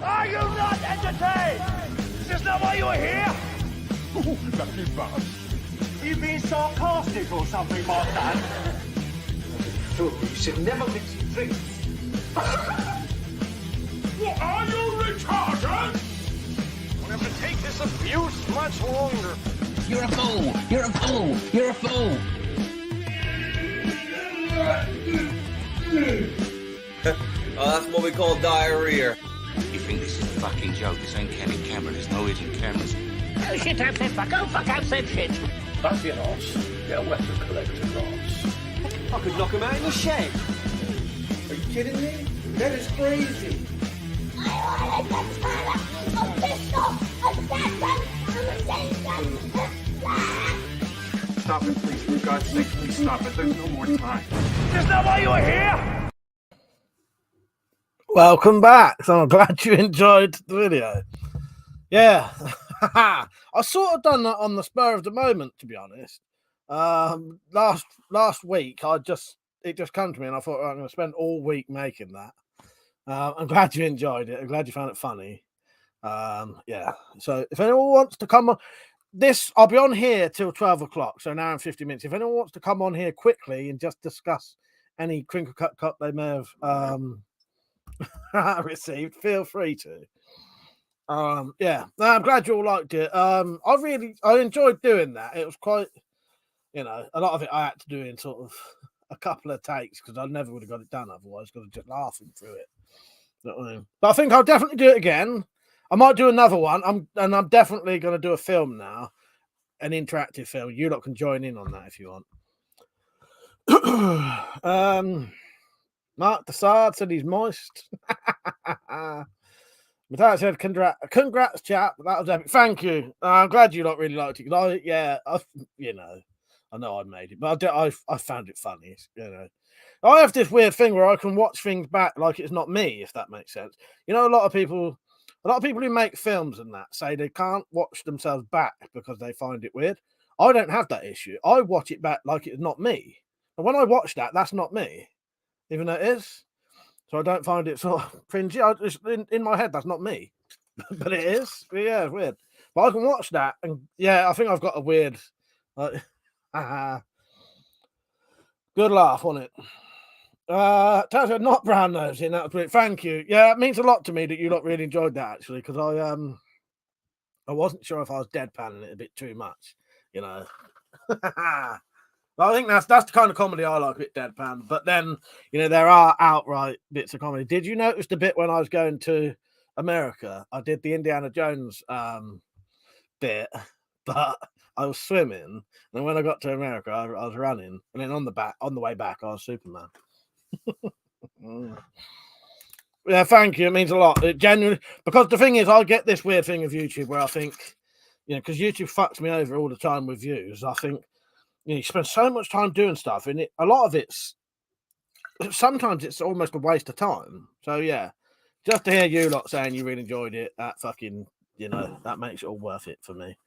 Are you not entertained? Is this not why you are here? Ooh, lucky bastard. Are you being sarcastic or something like that? Fool, you should never mix your drinks. What are you retarded? We'll have to take this abuse much longer. You're a fool! You're a fool! You're a fool! Oh, that's what we call diarrhea. You think this is a fucking joke? This ain't candid camera. There's no hidden cameras. Oh shit, I've said fuck. Oh fuck, I've said shit. That's your ass. Get a weapon collector ass. I could knock him out in the shed. Are you kidding me? That is crazy. Stop it, please. For God's sake, please stop it. There's no more time. Is this not why you are here? Welcome back. So I'm glad you enjoyed the video. Yeah, I sort of done that on the spur of the moment, to be honest. Last week, it just came to me, and I thought, right, I'm going to spend all week making that. I'm glad you enjoyed it. I'm glad you found it funny. Yeah. So if anyone wants to come on this, I'll be on here till 12 o'clock, so an hour and 50 minutes. If anyone wants to come on here quickly and just discuss any crinkle cut they may have received, feel free to. Yeah, I'm glad you all liked it. I enjoyed doing that. It was quite, a lot of it I had to do in sort of a couple of takes because I never would have got it done otherwise because I'm just laughing through it. You know what I mean? But I think I'll definitely do it again. I might do another one. I'm definitely going to do a film now, an interactive film. You lot can join in on that if you want. Mark Desard said he's moist. But said, congrats, chap. That was epic. Thank you. I'm glad you lot really liked it. I know I made it, but I found it funny. I have this weird thing where I can watch things back like it's not me, if that makes sense. A lot of people who make films and that say they can't watch themselves back because they find it weird. I don't have that issue. I watch it back like it's not me. And when I watch that, that's not me, even though it is. So I don't find it sort of cringy. In my head, that's not me, but it is. But yeah, it's weird. But I can watch that, and yeah, I think I've got a weird, good laugh on it. Taz, not brown nose in that was brilliant. Thank you. Yeah, it means a lot to me that you lot really enjoyed that actually, because I wasn't sure if I was deadpanning it a bit too much, But I think that's the kind of comedy I like, a bit deadpan. But then, there are outright bits of comedy. Did you notice the bit when I was going to America? I did the Indiana Jones bit, but I was swimming. And when I got to America, I was running. And then on the way back, I was Superman. Yeah, thank you. It means a lot. It genuinely, because the thing is, I get this weird thing of YouTube where I think, because YouTube fucks me over all the time with views. I think, you spend so much time doing stuff, and a lot of sometimes it's almost a waste of time. So yeah, just to hear you lot saying you really enjoyed it, that fucking, that makes it all worth it for me.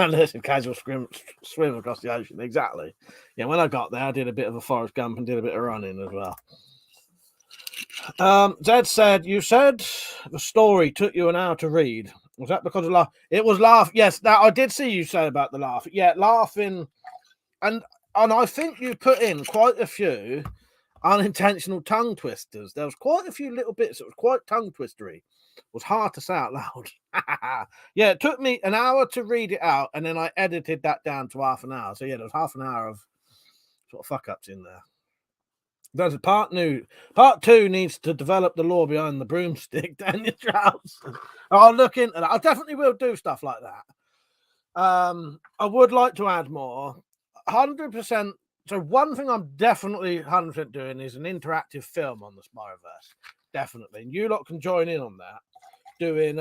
Listen, casual swim across the ocean, exactly. Yeah, when I got there, I did a bit of a Forrest Gump and did a bit of running as well. Zed said, you said the story took you an hour to read. Was that because of laugh? It was laugh. Yes, that I did see you say about the laugh. Yeah, laughing, and I think you put in quite a few unintentional tongue twisters. There was quite a few little bits that was quite tongue twistery. It was hard to say out loud. Yeah, it took me an hour to read it out, and then I edited that down to half an hour. So yeah, there was half an hour of sort of fuck ups in there. There's a part two needs to develop the lore behind the broomstick down your trousers. I'll look into that. I definitely will do stuff like that. I would like to add more. 100%. So one thing I'm definitely 100% doing is an interactive film on the Spiroverse. Definitely. And you lot can join in on that. Doing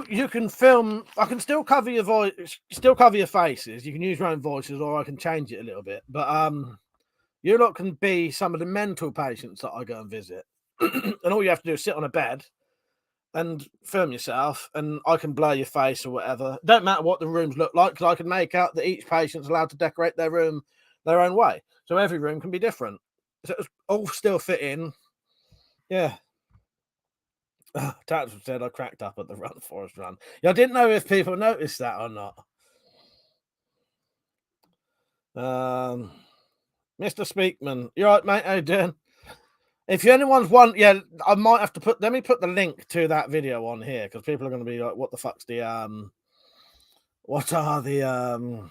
you can film. I can still cover your voice, still cover your faces. You can use your own voices, or I can change it a little bit. But you lot can be some of the mental patients that I go and visit. And all you have to do is sit on a bed and film yourself, and I can blur your face or whatever. Don't matter what the rooms look like, because I can make out that each patient's allowed to decorate their room their own way. So every room can be different. So it was all still fitting. Yeah. Tactical said I cracked up at the Run Forest Run. Yeah, I didn't know if people noticed that or not. Mr. Speakman, you right, mate? How you doing? If anyone's I might have to let me put the link to that video on here because people are going to be like, what the fuck's the what's the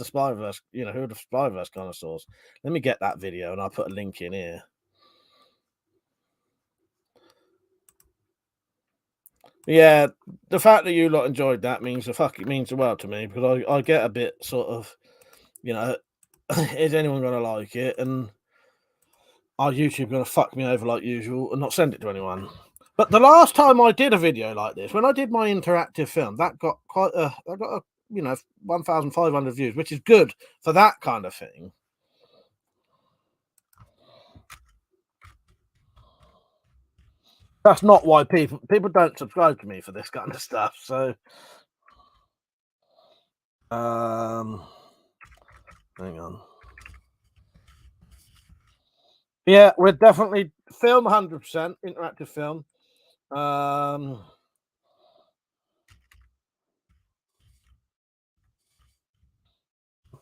Spiroverse, who are the Spiroverse Connoisseurs? Let me get that video and I'll put a link in here. Yeah, the fact that you lot enjoyed that means the world to me because I get a bit sort of, is anyone going to like it? And are YouTube going to fuck me over like usual and not send it to anyone? But the last time I did a video like this, when I did my interactive film, that got 1,500 views, which is good for that kind of thing. That's not why people don't subscribe to me for this kind of stuff. So, hang on. Yeah, we're definitely film 100% interactive film.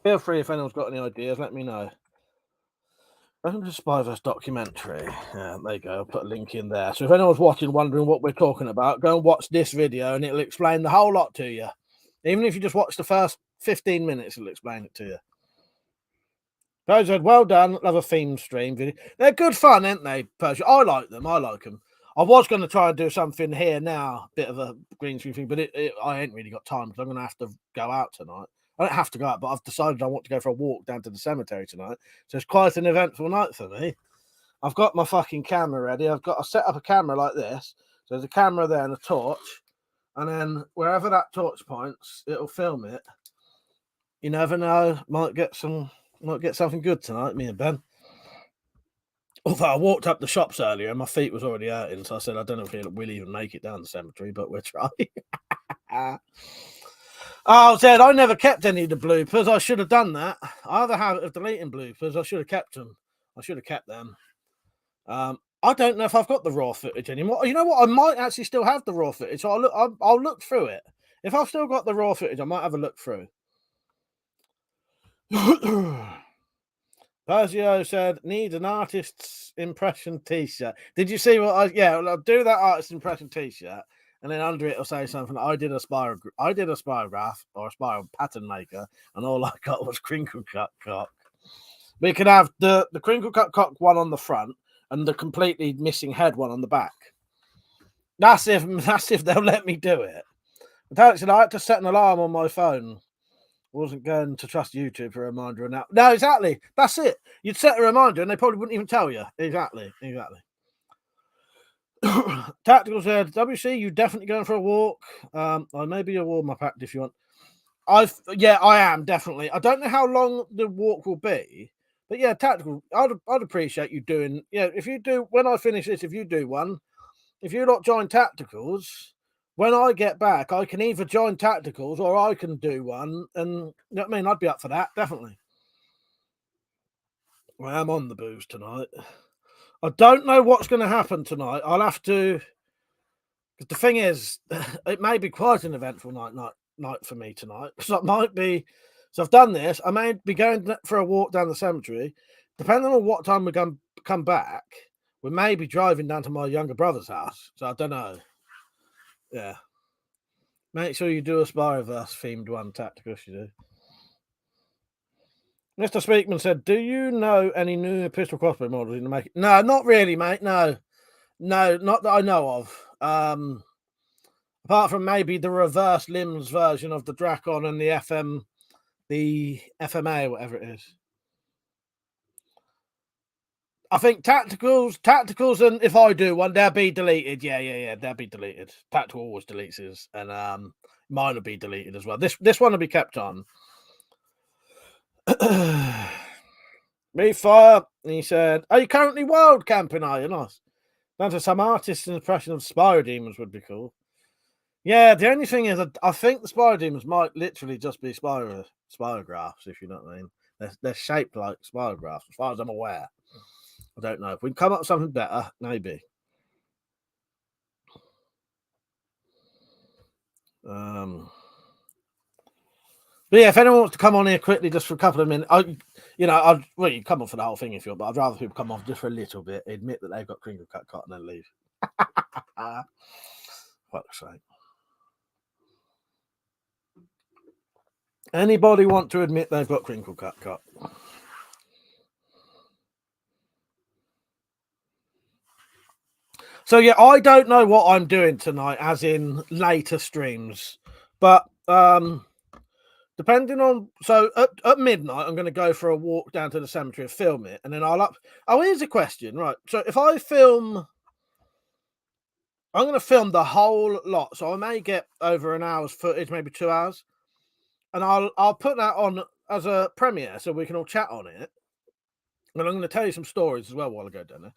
Feel free if anyone's got any ideas, let me know. Welcome to Spiroverse documentary. Yeah, there you go. I'll put a link in there. So if anyone's watching, wondering what we're talking about, go and watch this video, and it'll explain the whole lot to you. Even if you just watch the first 15 minutes, it'll explain it to you. Persia said, well done. Love a theme stream video. They're good fun, aren't they, Persia? I like them. I like them. I was going to try and do something here now, bit of a green screen thing, but I ain't really got time because I'm going to have to go out tonight. I don't have to go out, but I've decided I want to go for a walk down to the cemetery tonight. So it's quite an eventful night for me. I've got my fucking camera ready. I set up a camera like this. So there's a camera there and a torch. And then wherever that torch points, it'll film it. You never know. Might get something good tonight, me and Ben. Although I walked up the shops earlier and my feet was already hurting. So I said, I don't know if we'll even make it down the cemetery, but we'll try. Oh, Zed, I never kept any of the bloopers. I should have done that. I have a habit of deleting bloopers. I should have kept them. I should have kept them. I don't know if I've got the raw footage anymore. You know what? I might actually still have the raw footage. So I'll look through it. If I've still got the raw footage, I might have a look through. Persio said, need an artist's impression t-shirt. Did you see what I'll do that artist's impression t-shirt. And then under it, it'll say something. I did a spirograph or a spiral pattern maker, and all I got was crinkle cut cock. We could have the crinkle cut cock one on the front and the completely missing head one on the back. That's if they'll let me do it. But Alex said I had to set an alarm on my phone. I wasn't going to trust YouTube for a reminder. And no, exactly. That's it. You'd set a reminder, and they probably wouldn't even tell you. Exactly. Tactical said, WC, you definitely going for a walk? Maybe a warm up act if you want. I am definitely. I don't know how long the walk will be, but yeah, Tactical, I'd appreciate you doing. Yeah, if you do when I finish this, if you do one, if you not join Tacticals, when I get back, I can either join Tacticals or I can do one, and you know what I mean. I'd be up for that definitely. I am on the booze tonight. I don't know what's going to happen tonight. I'll have to. Because the thing is, it may be quite an eventful night for me tonight. So it might be. So I've done this. I may be going for a walk down the cemetery. Depending on what time we come back, we may be driving down to my younger brother's house. So I don't know. Yeah. Make sure you do a Spiroverse themed one, Tactical. You do. Mr. Speakman said, do you know any new pistol crossbow models in the making? No, not really, mate. No, not that I know of. Apart from maybe the reverse limbs version of the Dracon and the FMA, whatever it is. I think tacticals, and if I do one, they'll be deleted. Yeah, they'll be deleted. Tactical always deletes his, and mine will be deleted as well. This one will be kept on. Refire, he said, are you currently wild camping? Are you not? Down to some artist's impression of Spyro Demons would be cool. Yeah, the only thing is, I think the Spyro Demons might literally just be spirographs, if you know what I mean. They're shaped like spirographs, as far as I'm aware. I don't know. If we can come up with something better, maybe. But yeah, if anyone wants to come on here quickly, just for a couple of minutes, you come on for the whole thing if you want, but I'd rather people come off just for a little bit, admit that they've got crinkle cut cotton and leave. Fuck's sake. Anybody want to admit they've got crinkle cut cotton? So yeah, I don't know what I'm doing tonight, as in later streams, but depending on, so at midnight, I'm going to go for a walk down to the cemetery and film it, and then here's a question, right? So if I film, I'm going to film the whole lot, so I may get over an hour's footage, maybe 2 hours, and I'll put that on as a premiere so we can all chat on it, and I'm going to tell you some stories as well while I go down there.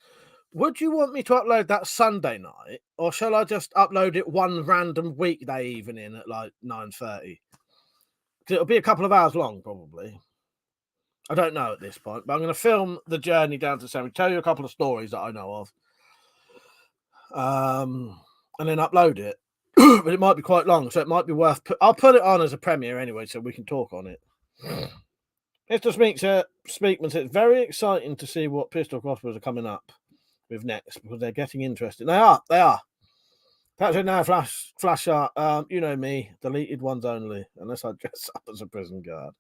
Would you want me to upload that Sunday night, or shall I just upload it one random weekday evening at like 9:30? It'll be a couple of hours long, probably. I don't know at this point, but I'm going to film the journey down to cemetery, tell you a couple of stories that I know of, and then upload it. But it might be quite long, so it might be worth. I'll put it on as a premiere anyway, so we can talk on it. Mr. Speakman says it's very exciting to see what pistol crossbows are coming up with next, because they're getting interesting. They are. Patrick now flash art. You know me, deleted ones only, unless I dress up as a prison guard.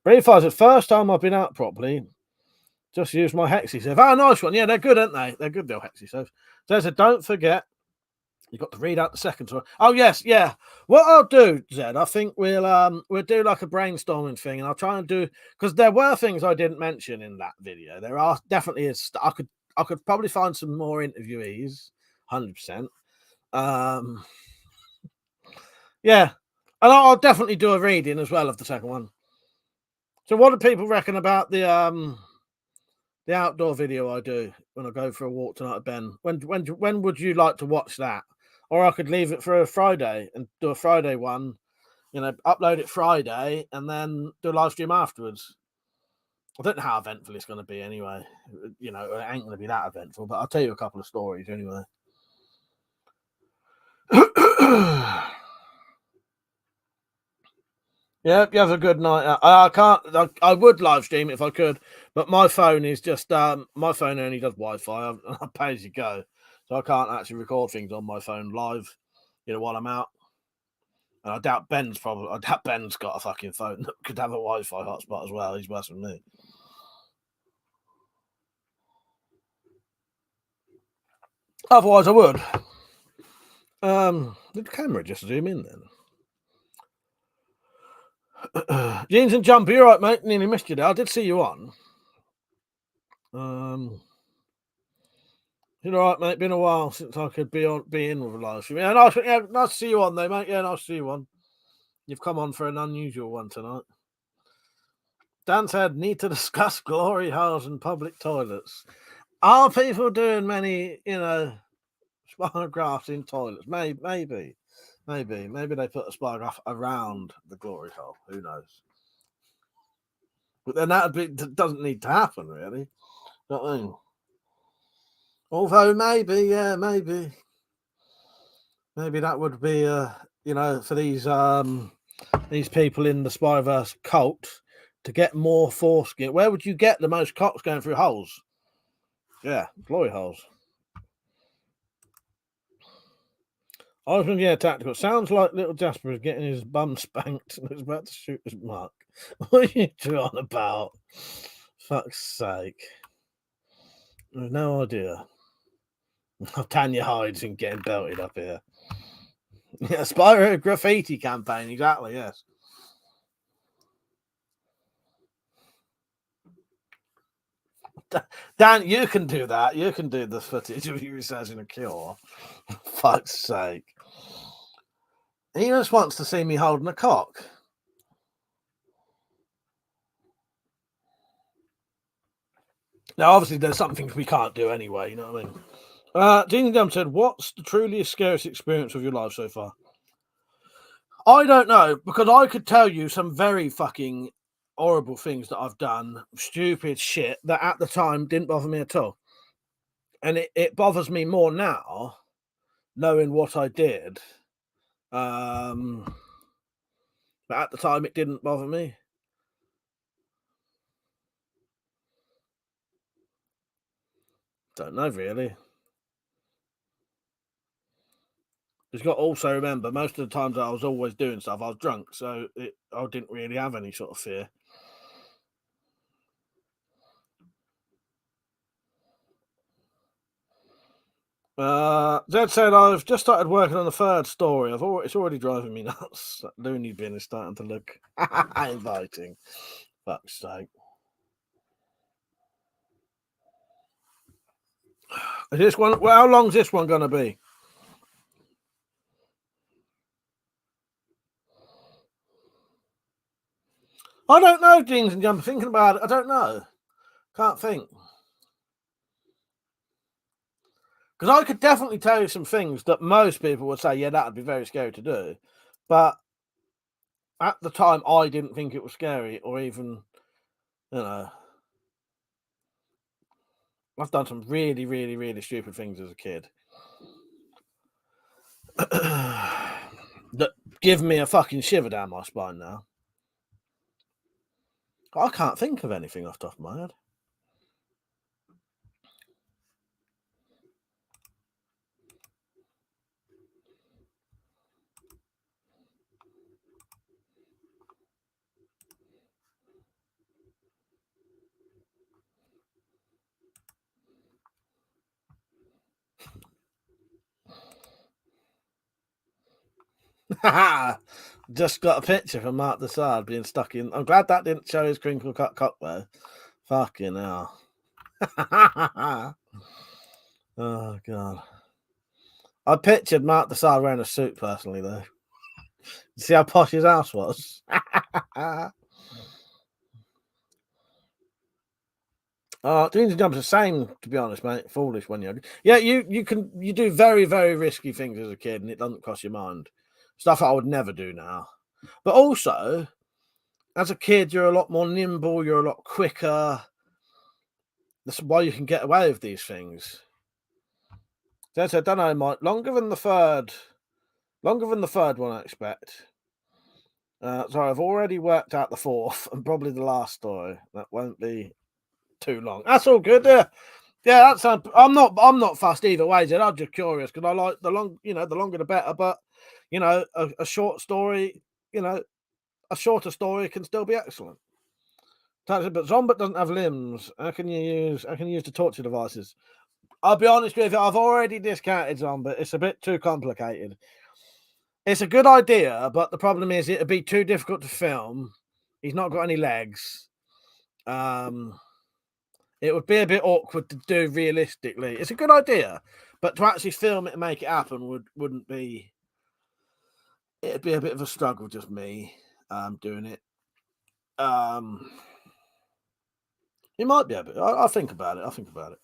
Brave Fires, the first time I've been out properly, just used my Hexy Save. Oh, nice one. Yeah, they're good, aren't they? They're good, they'll Hexy Save. So don't forget, you've got to read out the second one. Oh, yes, yeah. What I'll do, Zed, I think we'll do like a brainstorming thing, and I'll try and do, because there were things I didn't mention in that video. There are definitely is. I could probably find some more interviewees, 100%. Yeah, and I'll definitely do a reading as well of the second one. So what do people reckon about the outdoor video I do when I go for a walk tonight at Ben? When would you like to watch that? Or I could leave it for a Friday and do a Friday one, upload it Friday and then do a live stream afterwards. I don't know how eventful it's going to be anyway. It ain't going to be that eventful, but I'll tell you a couple of stories anyway. Yeah, you have a good night. I would live stream if I could, but my phone is just my phone only does Wi-Fi. I pay as you go, so I can't actually record things on my phone live, while I'm out. And I doubt Ben's got a fucking phone that could have a Wi-Fi hotspot as well. He's worse than me. Otherwise, I would. Did the camera just zoom in then? Jeans and Jumper, you're right, mate. Nearly missed you there. I did see you on. You're all right, mate. Been a while since I could be in with a live stream. Yeah, nice to see you on, though, mate. Yeah, nice to see you on. You've come on for an unusual one tonight. Dan said, need to discuss glory holes and public toilets. Are people doing many, spirographs in toilets? Maybe they put a spirograph around the glory hole. Who knows? But then that doesn't need to happen, really. You know what I mean? Although maybe that would be for these people in the Spiroverse cult to get more foreskin. Where would you get the most cocks going through holes? Yeah, glory holes. I was going to get tactical. Sounds like little Jasper is getting his bum spanked and is about to shoot his mark. What are you on about? Fuck's sake. I have no idea. Tanya hides and getting belted up here. Yeah, Spyro graffiti campaign, exactly, yes. Dan, you can do that. You can do the footage of you researching a cure. Fuck's sake. He just wants to see me holding a cock. Now, obviously, there's some things we can't do anyway, you know what I mean? Gene Gum said, what's the truly scariest experience of your life so far? I don't know, because I could tell you some very fucking horrible things that I've done, stupid shit that at the time didn't bother me at all. And it bothers me more now, knowing what I did. But at the time, it didn't bother me. Don't know, really. You've got to also remember, most of the times I was always doing stuff, I was drunk, so I didn't really have any sort of fear. Zed said, I've just started working on the third story. It's already driving me nuts. That loony bin is starting to look inviting. Fuck's sake. Is this one? Well, how long's this one going to be? I don't know, Jeans and Jumper. Thinking about it, I don't know. Can't think. Because I could definitely tell you some things that most people would say, yeah, that would be very scary to do. But at the time, I didn't think it was scary, or even, you know, I've done some really, really, really stupid things as a kid that give me a fucking shiver down my spine now. I can't think of anything off the top of my head. Just got a picture from Mark Desard being stuck in. I'm glad that didn't show his crinkle cut cock though. Fucking hell. Oh god. I pictured Mark Desard wearing a suit personally though. See how posh his house was. Jeans and Jumpers the same, to be honest, mate. Foolish when you're. Yeah, you do very, very risky things as a kid, and it doesn't cross your mind. Stuff I would never do now. But also, as a kid, you're a lot more nimble. You're a lot quicker. That's why you can get away with these things. So I don't know, Mike. Longer than the third one, I expect. So I've already worked out the fourth and probably the last story. That won't be too long. That's all good. Yeah, that's. I'm not fussed either way. I'm just curious because I like the longer the better. But a short story, a shorter story can still be excellent. But Zombot doesn't have limbs. How can you use the torture devices? I'll be honest with you. I've already discounted Zombot. It's a bit too complicated. It's a good idea, but the problem is it'd be too difficult to film. He's not got any legs. It would be a bit awkward to do realistically. It's a good idea, but to actually film it and make it happen wouldn't be. It'd be a bit of a struggle, just me doing it. It might be a bit. I'll think about it.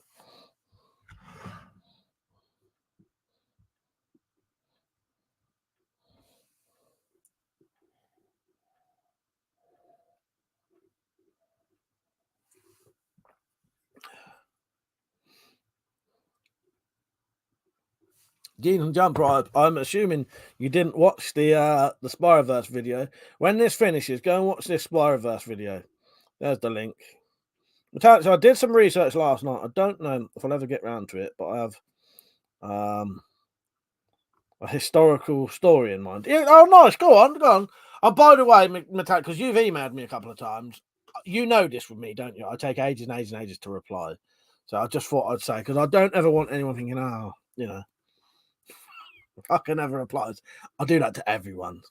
Jeans and Jumper, I'm assuming you didn't watch the Spiroverse video. When this finishes, go and watch this Spiroverse video. There's the link. So I did some research last night. I don't know if I'll ever get round to it, but I have a historical story in mind. Yeah, oh, nice. Go on. Oh, by the way, Metallic, because you've emailed me a couple of times. You know this with me, don't you? I take ages and ages and ages to reply. So I just thought I'd say, because I don't ever want anyone thinking, I can never reply. I do that to everyone.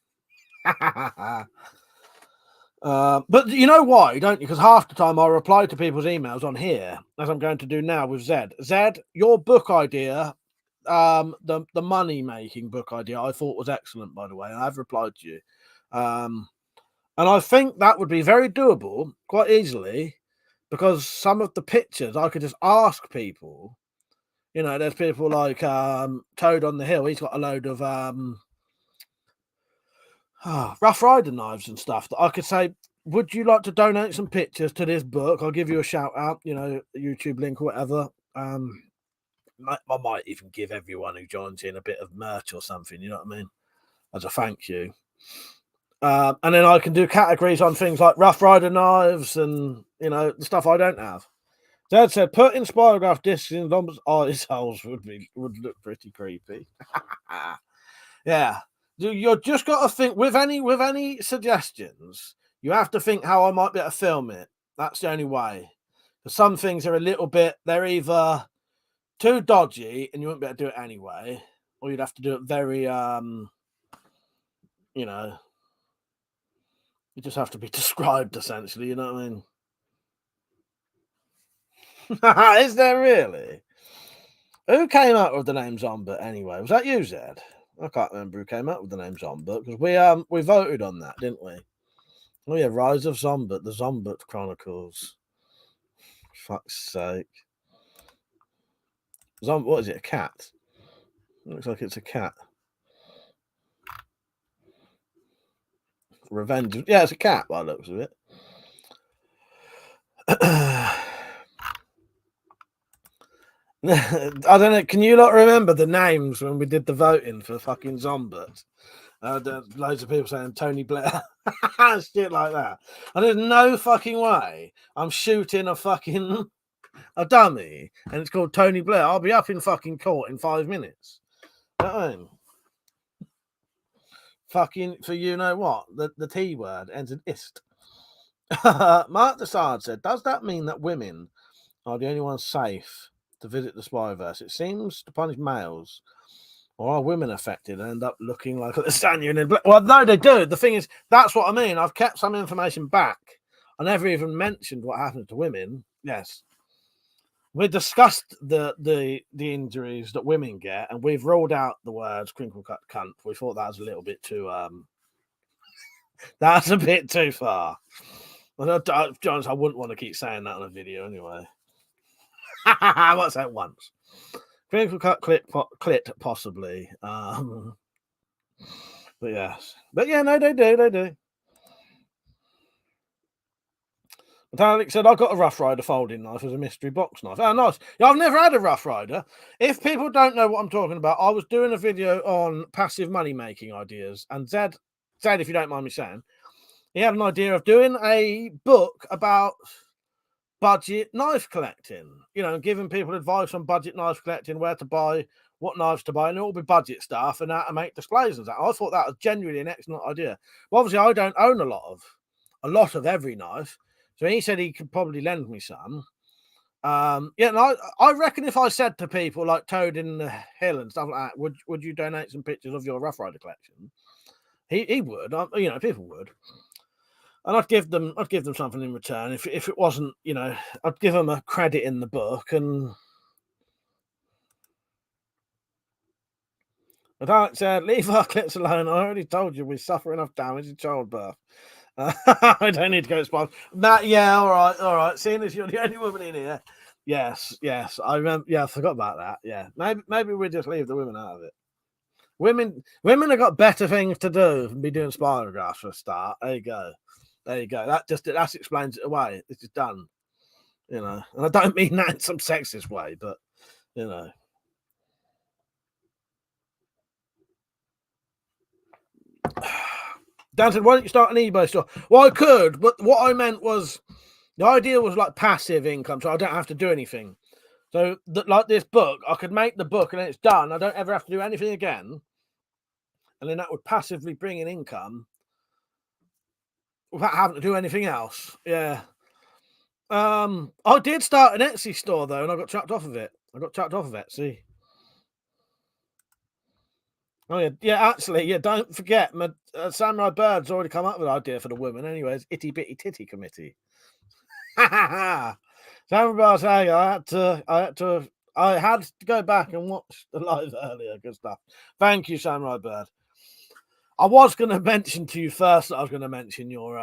But you know why, don't you? Because half the time I reply to people's emails on here, as I'm going to do now with Zed. Zed, your book idea, the money making book idea, I thought was excellent. By the way, I've replied to you, and I think that would be very doable, quite easily, because some of the pictures I could just ask people. There's people like Toad on the Hill. He's got a load of Rough Rider knives and stuff that I could say, would you like to donate some pictures to this book? I'll give you a shout out, YouTube link or whatever. I might even give everyone who joins in a bit of merch or something. You know what I mean? As a thank you. And then I can do categories on things like Rough Rider knives and, you know, the stuff I don't have. Dad said, putting spirograph discs in Dom's eyes holes would look pretty creepy. Yeah. You're just got to think with any suggestions, you have to think how I might be able to film it. That's the only way. Because some things are a little bit, they're either too dodgy and you wouldn't be able to do it anyway, or you'd have to do it very, you know, you just have to be described essentially, you know what I mean? Is there really? Who came up with the name Zombert anyway? Was that you, Zed? I can't remember who came up with the name Zombert because we voted on that, didn't we? Oh yeah, Rise of Zombert, the Zombert Chronicles. Fuck's sake. What is it? A cat? Looks like it's a cat. Revenge. Yeah, it's a cat by the looks of it. I don't know. Can you not remember the names when we did the voting for fucking Zombert? Loads of people saying Tony Blair, shit like that. And there's no fucking way I'm shooting a dummy, and it's called Tony Blair. I'll be up in fucking court in 5 minutes. You know what I mean? Fucking for you know what? The T word ends in ist. Mark Desard said, does that mean that women are the only ones safe to visit the Spiroverse? It seems to punish males. Or are women affected and end up looking like the Stannion in black? Well, no, they do. The thing is, that's what I mean. I've kept some information back. I never even mentioned what happened to women. Yes. We discussed the injuries that women get, and we've ruled out the words crinkle cut cunt. We thought that was a little bit too that's a bit too far. Jones, I wouldn't want to keep saying that on a video anyway. What's that once? Crinkle cut clit possibly. But yes. But yeah, no, they do. Metallic said, I got a Rough Rider folding knife as a mystery box knife. Oh, nice. Yeah, I've never had a Rough Rider. If people don't know what I'm talking about, I was doing a video on passive money making ideas. And Zed, if you don't mind me saying, he had an idea of doing a book about budget knife collecting, you know, giving people advice on budget knife collecting, where to buy, what knives to buy, and it will be budget stuff and how to make displays and that. I thought that was genuinely an excellent idea. But obviously, I don't own a lot of every knife. So he said he could probably lend me some. Yeah, and I reckon if I said to people like Toad in the Hill and stuff like that, would you donate some pictures of your Rough Rider collection? He would, you know, people would. And I'd give them something in return. If it wasn't, you know, I'd give them a credit in the book. And Alex said, leave our clips alone. I already told you we suffer enough damage in childbirth. I don't need to go to Spiroverse. That, yeah, all right. Seeing as you're the only woman in here, yes. I remember. Yeah, I forgot about that. Yeah, maybe we just leave the women out of it. Women have got better things to do than be doing spirographs for a start. There you go. That explains it away. It's just done, you know. And I don't mean that in some sexist way, but you know. Dan said, why don't you start an eBay store? Well, I could, but what I meant was the idea was like passive income, so I don't have to do anything. So, like this book, I could make the book and then it's done. I don't ever have to do anything again. And then that would passively bring in income without having to do anything else. Yeah. I did start an Etsy store, though, and I got chucked off of it. Etsy. Oh, yeah, actually, yeah, don't forget, Samurai Bird's already come up with an idea for the women. Anyways, Itty Bitty Titty Committee. Samurai Bird saying I had to go back and watch the live earlier. Good stuff. Thank you, Samurai Bird. I was going to mention to you first that I was going to mention your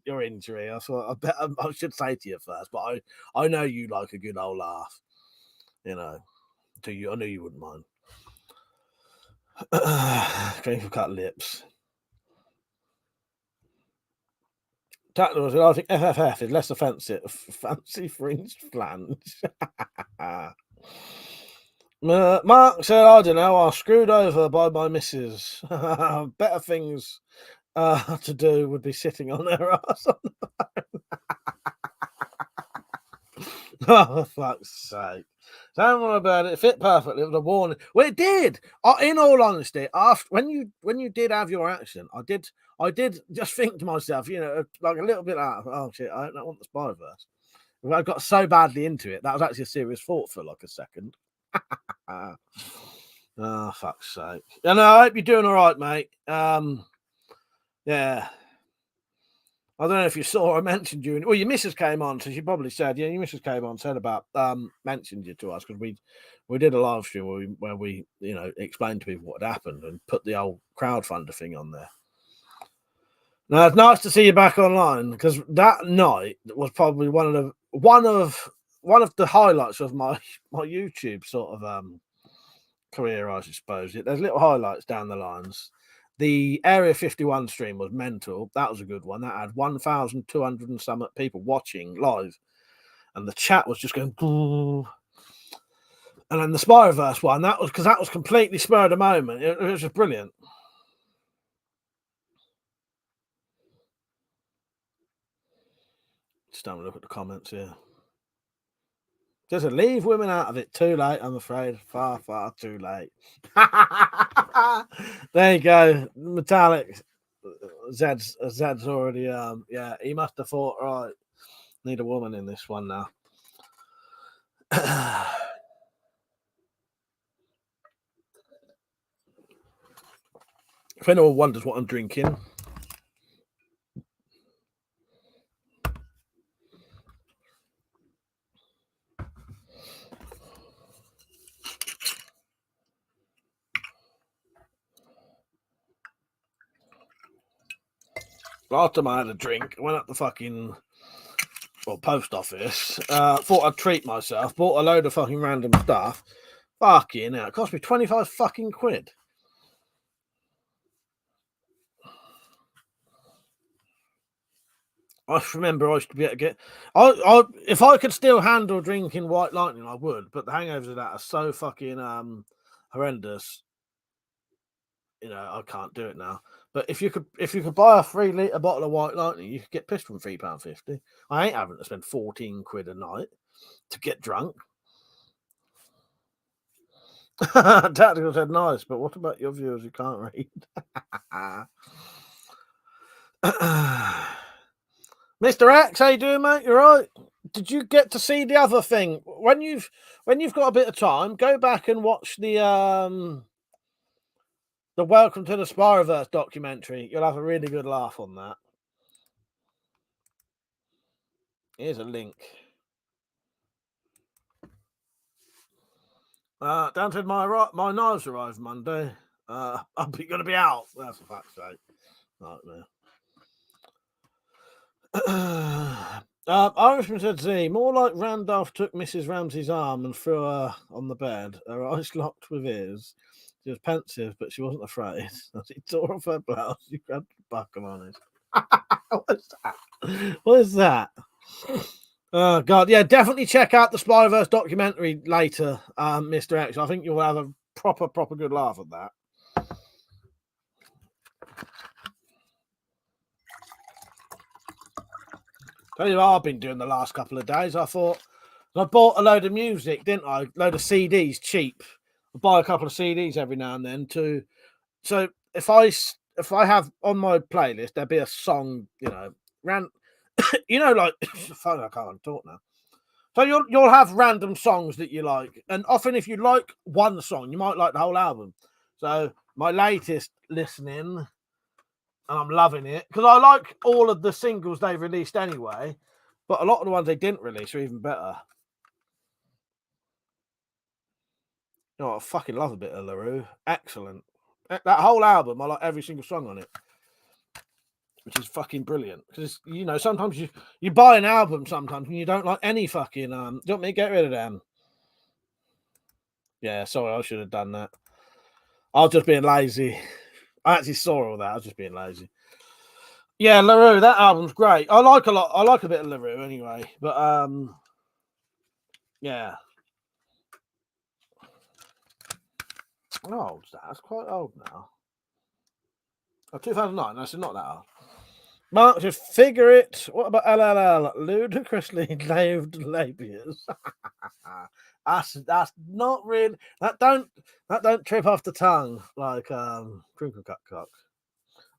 your injury. I thought I should say to you first, but I know you like a good old laugh. You know, I knew you wouldn't mind. Crinkle cut lips. Tatler said, I think FFF is less offensive. Fancy fringed flange. Mark said, I don't know, I was screwed over by my missus. Better things to do would be sitting on their ass. Oh, for fuck's sake. Don't worry about it. It fit perfectly. It was a warning. Well, it did. In all honesty, after when you did have your accident, I did just think to myself, you know, like a little bit out. Oh shit, I don't want the Spiroverse. I got so badly into it that was actually a serious thought for like a second. Oh, fuck's sake. And I hope you're doing all right, mate. Yeah. I don't know if you saw I mentioned you. Well, your missus came on, so she probably said, yeah, your missus came on, said about mentioned you to us because we did a live stream where we you know explained to people what had happened and put the old crowdfunder thing on there. Now it's nice to see you back online because that night was probably one of the highlights of my YouTube sort of career, I suppose. There's little highlights down the lines. The Area 51 stream was mental. That was a good one. That had 1,200 and some people watching live, and the chat was just going. And then the Spiroverse one, that was completely spur of the moment. It was just brilliant. Just have a look at the comments here. Just leave women out of it. Too late, I'm afraid. Far, far too late. There you go. Metallic. Zed's already yeah, he must have thought, right, need a woman in this one now. If anyone wonders what I'm drinking, last time I had a drink, I went up the fucking post office, thought I'd treat myself, bought a load of fucking random stuff. Fucking hell, it cost me 25 fucking quid. I remember I used to be able to get. If I could still handle drinking White Lightning, I would. But the hangovers of that are so fucking horrendous. You know, I can't do it now. But if you could buy a 3-litre bottle of White Lightning, you could get pissed from £3.50. I ain't having to spend 14 quid a night to get drunk. Tactical said nice, but what about your viewers who can't read? Mr. X, how you doing, mate? You right? Did you get to see the other thing? When you've got a bit of time, go back and watch the Welcome to the Spiroverse documentary. You'll have a really good laugh on that. Here's a link. Down to my knives arrived Monday. I'm going to be out. That's a fact, sake. Nightmare. Irishman said, Z, more like Randolph took Mrs. Ramsey's arm and threw her on the bed, her eyes locked with his. She was pensive, but she wasn't afraid. As he tore off her blouse, she grabbed the buckle on it. What's that? What is that? Oh, God. Yeah, definitely check out the Spiroverse documentary later, Mr. X. I think you'll have a proper good laugh at that. Tell you what I've been doing the last couple of days. I thought I bought a load of music, didn't I? A load of CDs, cheap. I buy a couple of CDs every now and then so if I have on my playlist, there'll be a song, you know, like I can't talk now. So you'll have random songs that you like, and often if you like one song, you might like the whole album. So my latest listening. And I'm loving it because I like all of the singles they released anyway, but a lot of the ones they didn't release are even better. You know, I fucking love a bit of LaRue. Excellent. That whole album, I like every single song on it, which is fucking brilliant. Because, you know, sometimes you buy an album sometimes and you don't like any fucking... do you want me to get rid of them? Yeah, sorry, I should have done that. I was just being lazy. I actually saw all that. I was just being lazy. Yeah, LaRue, that album's great. I like a bit of LaRue anyway. But yeah. How old's that? That's quite old now. Oh, 2009. That's not that old. Mark, just figure it. What about LLL? Ludicrously named labias. That's not really. That don't trip off the tongue like crinkle cut cock.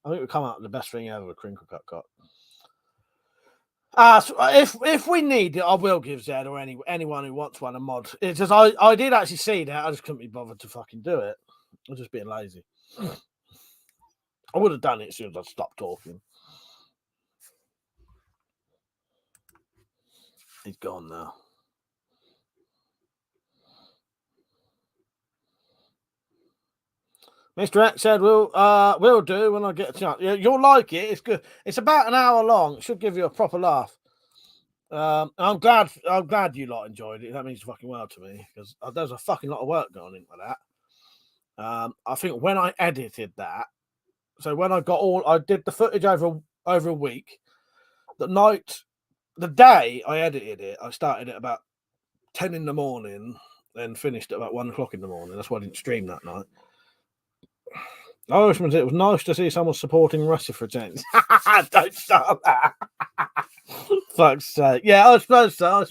I think we come up with the best thing ever with crinkle cut cock. So if we need it, I will give Zed or anyone who wants one a mod. It's just I did actually see that. I just couldn't be bothered to fucking do it. I was just being lazy. I would have done it as soon as I stopped talking. He's gone now. Mr. X said, "We'll do when I get a chance. Yeah, you'll like it. It's good. It's about an hour long. It should give you a proper laugh. I'm glad you lot enjoyed it. That means fucking well to me because there's a fucking lot of work going into that. I think when I edited that, so when I did the footage over a week. The day I edited it, I started at about 10 in the morning, then finished at about 1 o'clock in the morning. That's why I didn't stream that night. Irishman, it was nice to see someone supporting Russia for a change. Don't start that. Fuck's sake. Yeah, I suppose so.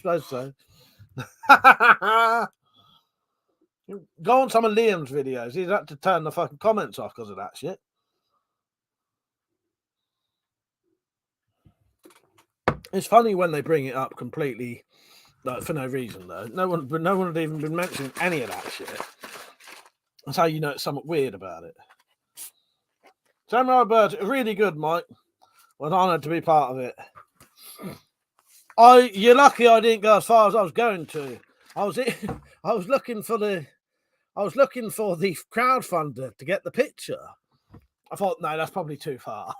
Go on some of Liam's videos. He's had to turn the fucking comments off because of that shit. It's funny when they bring it up completely for no reason, though. No one had even been mentioning any of that shit. That's how you know it's somewhat weird about it. Samurai Bird, really good, Mike. Was honoured to be part of it. You're lucky I didn't go as far as I was going to. I was looking for the crowdfunder to get the picture. I thought, no, that's probably too far.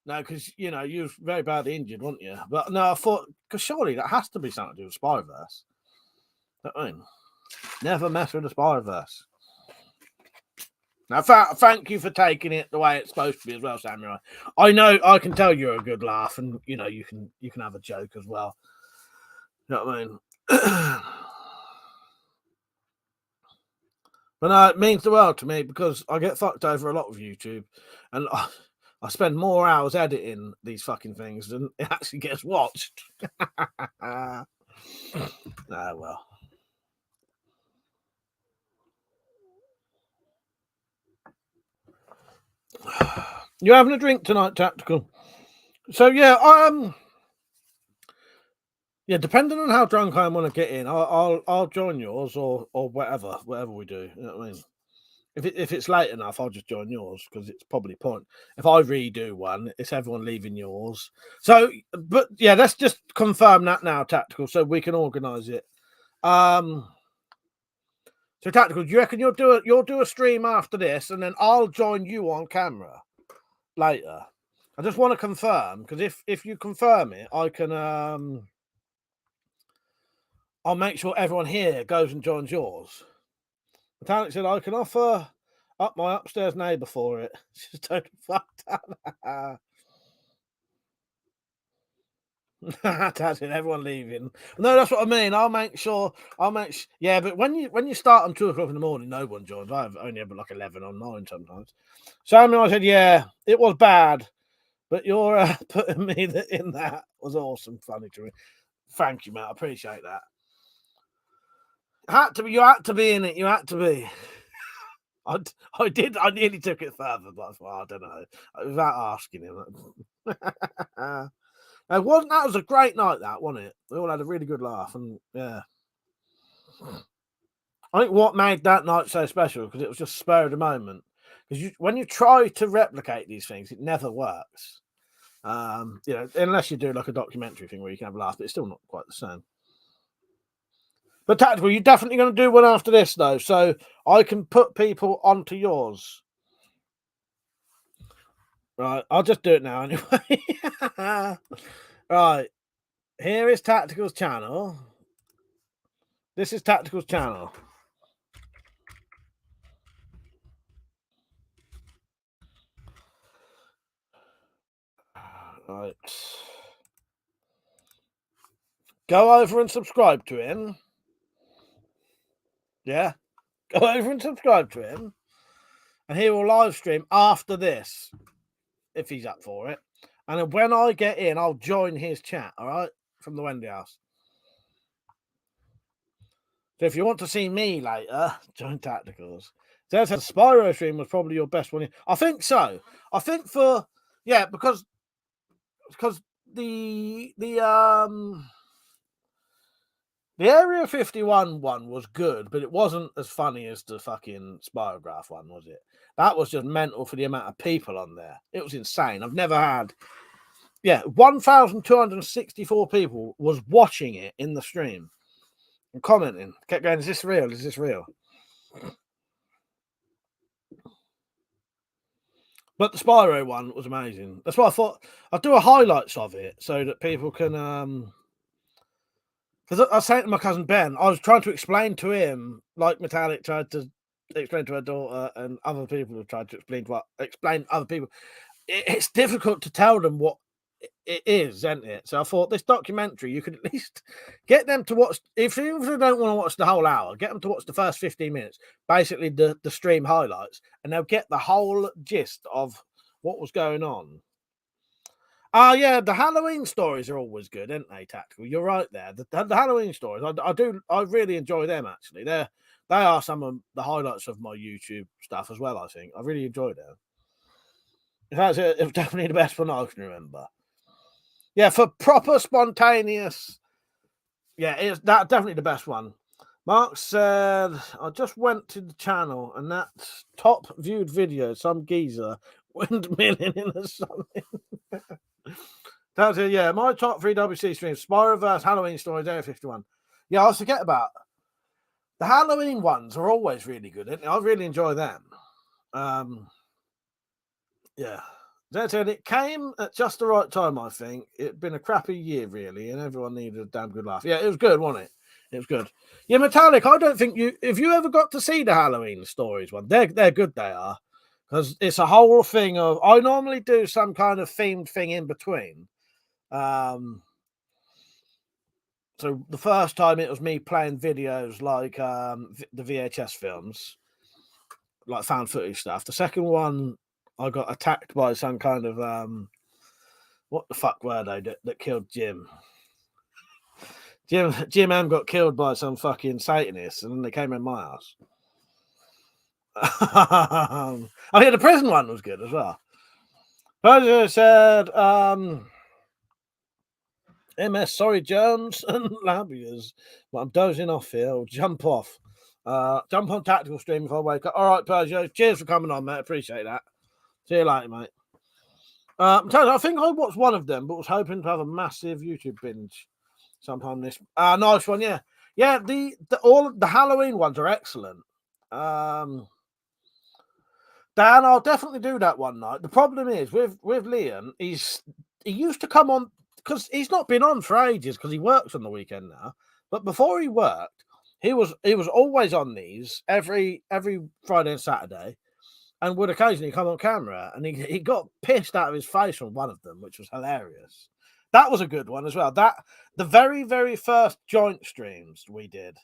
No, because you was very badly injured, weren't you? But no, I thought because surely that has to be something to do with Spiroverse. I mean, never mess with the Spiroverse. Now, thank you for taking it the way it's supposed to be as well, Samurai. I know I can tell you're a good laugh, and you can have a joke as well. You know what I mean? But no, it means the world to me because I get fucked over a lot with YouTube, and I spend more hours editing these fucking things than it actually gets watched. Ah, well. You having a drink tonight, Tactical? So yeah, depending on how drunk I want to get in, I'll join yours or whatever we do. You know what I mean? If it's late enough, I'll just join yours because it's probably point. If I redo one, it's everyone leaving yours. So, but yeah, let's just confirm that now, Tactical, so we can organise it. So Tactical, do you reckon you'll do a stream after this, and then I'll join you on camera later? I just want to confirm because if you confirm it, I can I'll make sure everyone here goes and joins yours. Metallic said I can offer up my upstairs neighbour for it. She's totally fucked up. That's it. Everyone leaving. No, that's what I mean. I'll make sure. Yeah, but when you start on 2 o'clock in the morning, no one joins. I've only ever like 11 or 9 sometimes. Samuel, I said, yeah, it was bad, but you're putting me in that was awesome, funny to me. Thank you, mate. I appreciate that. You had to be in it. You had to be. I did. I nearly took it further, but I don't know. Without asking him. That was a great night, that, wasn't it? We all had a really good laugh, and yeah. I think what made that night so special because it was just spur of the moment. Because when you try to replicate these things, it never works. Unless you do like a documentary thing where you can have a laugh, but it's still not quite the same. But Tactical, you're definitely going to do one after this, though, so I can put people onto yours. Right, I'll just do it now anyway. Right, here is Tactical's channel. This is Tactical's channel. Right. Go over and subscribe to him. Yeah. Go over and subscribe to him, and he will live stream after this if he's up for it. And then when I get in, I'll join his chat. All right, from the Wendy House. So if you want to see me later, join Tacticals. So the Spyro stream was probably your best one. I think so. I think because the Area 51 one was good, but it wasn't as funny as the fucking Spirograph one, was it? That was just mental for the amount of people on there. It was insane. I've never had 1,264 people was watching it in the stream and commenting. Kept going, is this real? Is this real? But the Spyro one was amazing. That's why I thought I'd do a highlights of it so that people can because I was saying to my cousin Ben, I was trying to explain to him, like Metallic tried to explain to her daughter, and other people have tried to explain other people. It's difficult to tell them what it is, isn't it? So I thought this documentary, you could at least get them to watch. If they don't want to watch the whole hour, get them to watch the first 15 minutes, basically the stream highlights, and they'll get the whole gist of what was going on. Yeah, the Halloween stories are always good, aren't they, Tactical? You're right there. The Halloween stories, I really enjoy them, actually. They are some of the highlights of my YouTube stuff as well, I think. I really enjoyed them. In fact, it was definitely the best one I can remember. Yeah, for proper spontaneous, it's that definitely the best one. Mark said, I just went to the channel and that's top viewed video, some geezer windmilling in the sun. That's it, yeah. My top 3 WC streams: Spiroverse, Halloween Stories, Area 51. Yeah, I forget about the Halloween ones are always really good, isn't it? I really enjoy them. Yeah. That's it. It came at just the right time, I think. It'd been a crappy year, really, and everyone needed a damn good laugh. Yeah, it was good, wasn't it? It was good. Yeah, Metallic, I don't think if you ever got to see the Halloween Stories one, they're good, they are. Because it's a whole thing of, I normally do some kind of themed thing in between. So the first time it was me playing videos like the VHS films, like found footage stuff. The second one, I got attacked by some kind of what the fuck were they that killed Jim? Jim M got killed by some fucking Satanists, and then they came in my house. Oh yeah, the prison one was good as well. Roger said, MS, sorry, germs and labias, but I'm dozing off here. I'll jump off. Jump on Tactical Stream if I wake up. All right, Persia, cheers for coming on, mate. Appreciate that. See you later, mate. I think I watched one of them, but was hoping to have a massive YouTube binge sometime this. Nice one, yeah. Yeah, all the Halloween ones are excellent. Dan, I'll definitely do that one night. The problem is with Liam, he used to come on because he's not been on for ages because he works on the weekend now. But before he worked, he was always on these every Friday and Saturday, and would occasionally come on camera. And he got pissed out of his face on one of them, which was hilarious. That was a good one as well. The very, very first joint streams we did,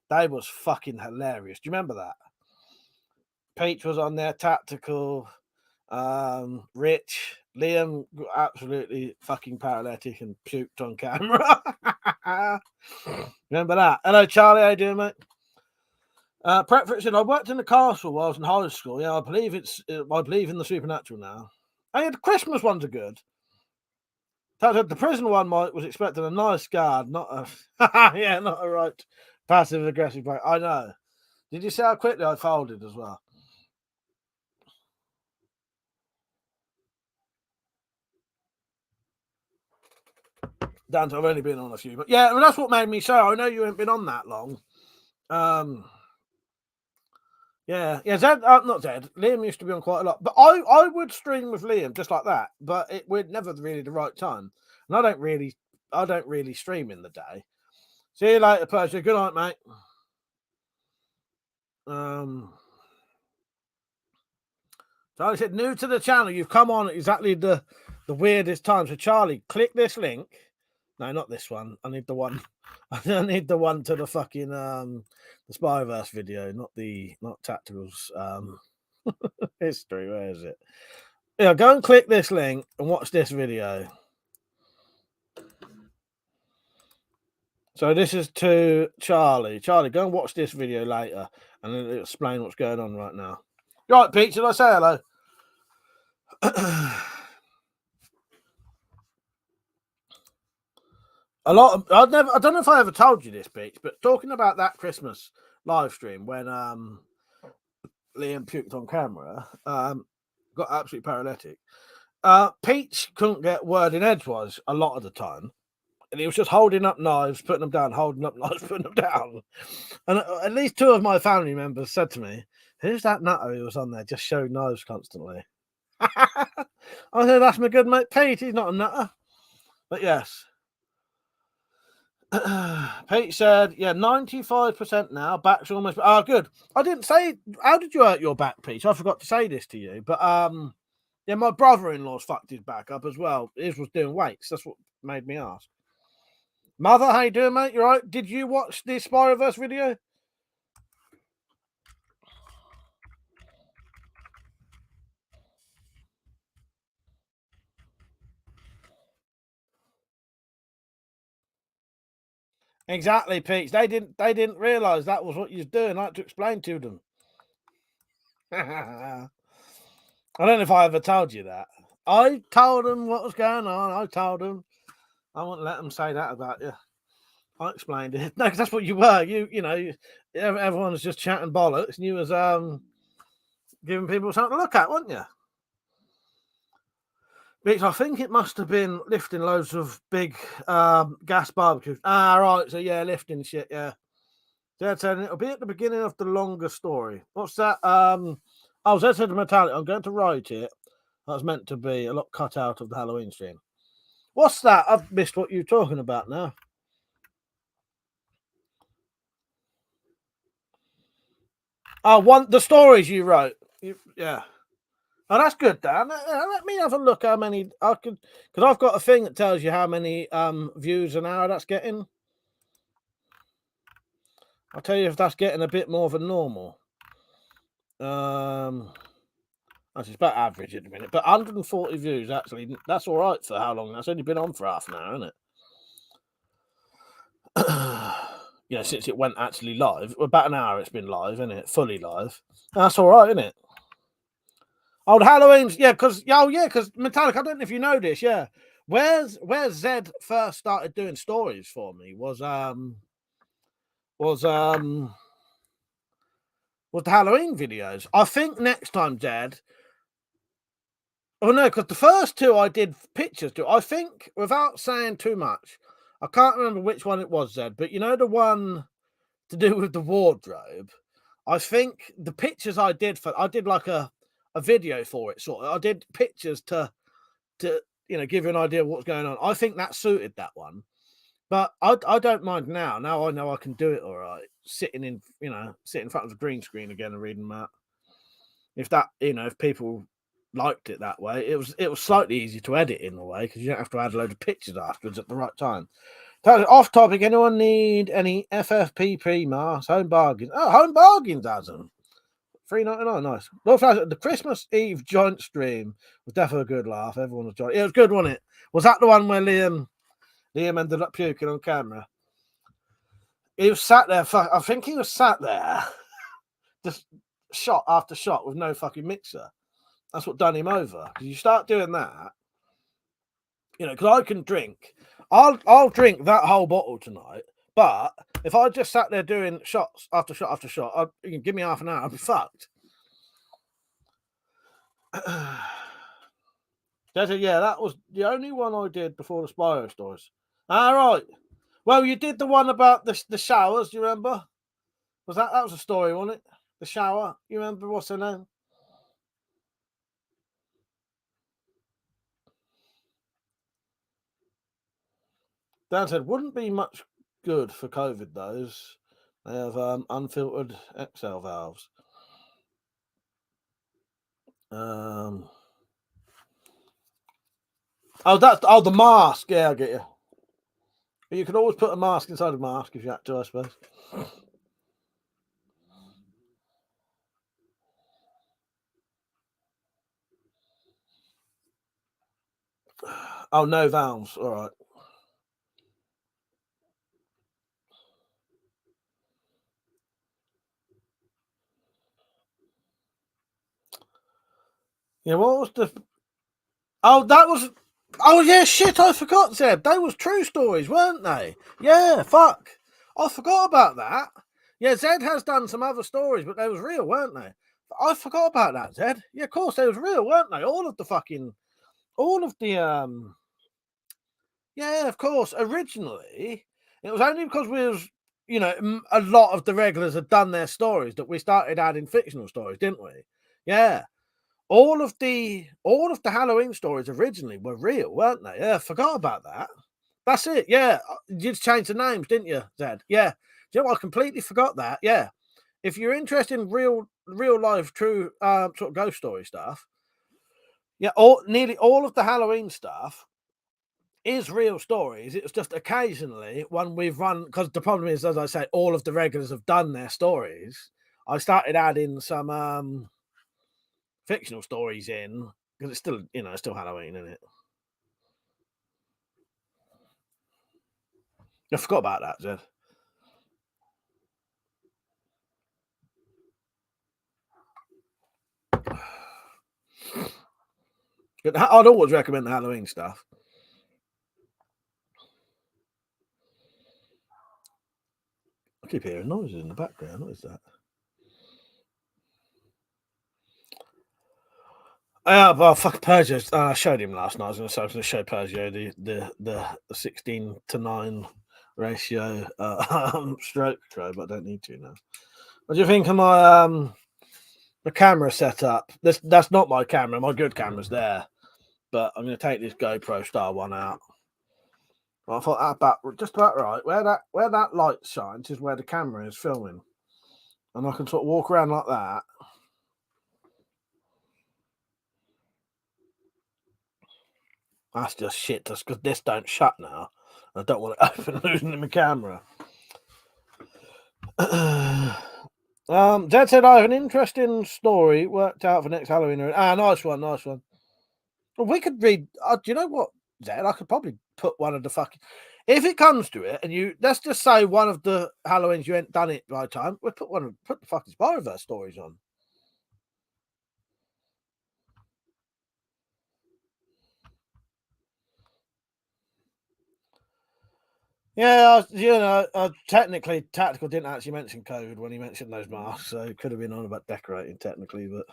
they was fucking hilarious. Do you remember that? Peach was on there, Tactical, Rich, Liam, absolutely fucking paralytic and puked on camera. Remember that? Hello, Charlie. How you doing, mate? Pretford said, I worked in the castle while I was in high school. Yeah, I believe in the supernatural now. Oh, yeah, the Christmas ones are good. The prison one, Mike, was expecting a nice guard, not a right passive aggressive break. I know. Did you see how quickly I folded as well? Dan, I've only been on a few, but yeah, that's what made me say, I know you haven't been on that long. Zed, not Zed. Liam used to be on quite a lot, but I would stream with Liam just like that, but we're never really the right time, and I don't really stream in the day. See you later, Persia. Good night, mate. Charlie said, new to the channel. You've come on at exactly the weirdest time. So, Charlie, click this link No, not this one. I need the one. I need the one to the fucking the Spiroverse video, not Tactical's history. Where is it? Yeah, go and click this link and watch this video. So this is to Charlie. Charlie, go and watch this video later and then it'll explain what's going on right now. You right, Pete? Should I say hello? I don't know if I ever told you this, Pete, but talking about that Christmas live stream when Liam puked on camera, got absolutely paralytic. Peach couldn't get word in edgewise a lot of the time. And he was just holding up knives, putting them down, holding up knives, putting them down. And at least two of my family members said to me, "Who's that nutter who was on there just showing knives constantly?" I said, "That's my good mate Pete. He's not a nutter." But yes. Pete said, yeah, 95% now. Back's almost... Oh, good. I didn't say... How did you hurt your back, Pete? I forgot to say this to you. But, yeah, my brother-in-law's fucked his back up as well. His was doing weights. That's what made me ask. Mother, how you doing, mate? You right? Did you watch the Spiroverse video? Exactly, Pete. They didn't realise that was what you was doing. I had to explain to them. I don't know if I ever told you that. I told them what was going on. I told them. I wouldn't let them say that about you. I explained it. No, because that's what you were. You know, everyone was just chatting bollocks, and you was giving people something to look at, weren't you? Because I think it must have been lifting loads of big gas barbecues. Ah, right. So yeah, lifting shit. Yeah. Zed said it'll be at the beginning of the longer story. What's that? Oh, Zed said metallic. I'm going to write it. That's meant to be a lot cut out of the Halloween stream. What's that? I've missed what you're talking about now. Oh, the stories you wrote. Yeah. Oh, that's good, Dan. Let me have a look how many I could, because I've got a thing that tells you how many views an hour that's getting. I'll tell you if that's getting a bit more than normal. It's about average at the minute, but 140 views actually, that's all right for how long? That's only been on for half an hour, isn't it? Yeah, since it went actually live, about an hour it's been live, isn't it? Fully live. That's all right, isn't it? Oh, the Halloween's, yeah, because Metallic, I don't know if you know this, yeah. Where Zed first started doing stories for me was the Halloween videos. I think next time, Zed. Oh no, because the first two I did pictures to. I think, without saying too much, I can't remember which one it was, Zed, but you know the one to do with the wardrobe. I think the pictures I did like a video for it, sort of. I did pictures to give you an idea of what's going on. I think that suited that one, but I don't mind now. Now I know I can do it all right. Sitting in front of the green screen again and reading that. If people liked it that way, it was slightly easier to edit in a way because you don't have to add a load of pictures afterwards at the right time. Off topic. Anyone need any FFPP masks? Home Bargains. Oh, Home Bargains has them. $3.99. Nice. The Christmas Eve joint stream was definitely a good laugh. Everyone was joining. It was good, wasn't it? Was that the one where Liam ended up puking on camera? He was sat there. I think he was sat there, just shot after shot with no fucking mixer. That's what done him over. Because you start doing that, because I can drink. I'll drink that whole bottle tonight. But if I just sat there doing shots after shot after shot, you can give me half an hour, I'd be fucked. Yeah, that was the only one I did before the Spyro stories. All right. Well, you did the one about the showers. Do you remember? That was a story, wasn't it? The shower. You remember what's her name? Dan said, wouldn't be much good for COVID, those. They have unfiltered XL valves. The mask. Yeah, I get you. But you could always put a mask inside a mask if you had to, I suppose. Oh, no valves. All right. Yeah, what was the... Oh, that was... Oh, yeah, shit, I forgot, Zeb. They was true stories, weren't they? Yeah, fuck. I forgot about that. Yeah, Zed has done some other stories, but they was real, weren't they? I forgot about that, Zed. Yeah, of course, they was real, weren't they? All of the, yeah, of course. Originally, it was only because we was, a lot of the regulars had done their stories that we started adding fictional stories, didn't we? Yeah. All of the Halloween stories originally were real, weren't they? Yeah, forgot about that. That's it. Yeah, you just changed the names, didn't you, Zed? Yeah. Do you know what? I completely forgot that. Yeah. If you're interested in real life, true sort of ghost story stuff, yeah, nearly all of the Halloween stuff is real stories. It's just occasionally when we've run, because the problem is, as I say, all of the regulars have done their stories. I started adding some fictional stories in because it's still, still Halloween, isn't it? I forgot about that, Zed. I'd always recommend the Halloween stuff. I keep hearing noises in the background. What is that? Well, fuck Persia. I showed him last night. I was going to show Persia the 16:9 ratio stroke control, but I don't need to now. What do you think of my the camera setup? That's not my camera. My good camera's there, but I'm going to take this GoPro Star one out. Well, I thought that just about right. Where that light shines is where the camera is filming, and I can sort of walk around like that. That's just shit. That's because this don't shut now. I don't want it open, losing my camera. Dad said I have an interesting story worked out for next Halloween. Nice one. Well, we could read. Do you know what, Zed? I could probably put one of the fucking. If it comes to it, and let's just say one of the Halloweens you ain't done it by the time, we'll put the fucking Spiroverse stories on. Yeah, technically, Tactical didn't actually mention COVID when he mentioned those masks, so it could have been on about decorating technically, but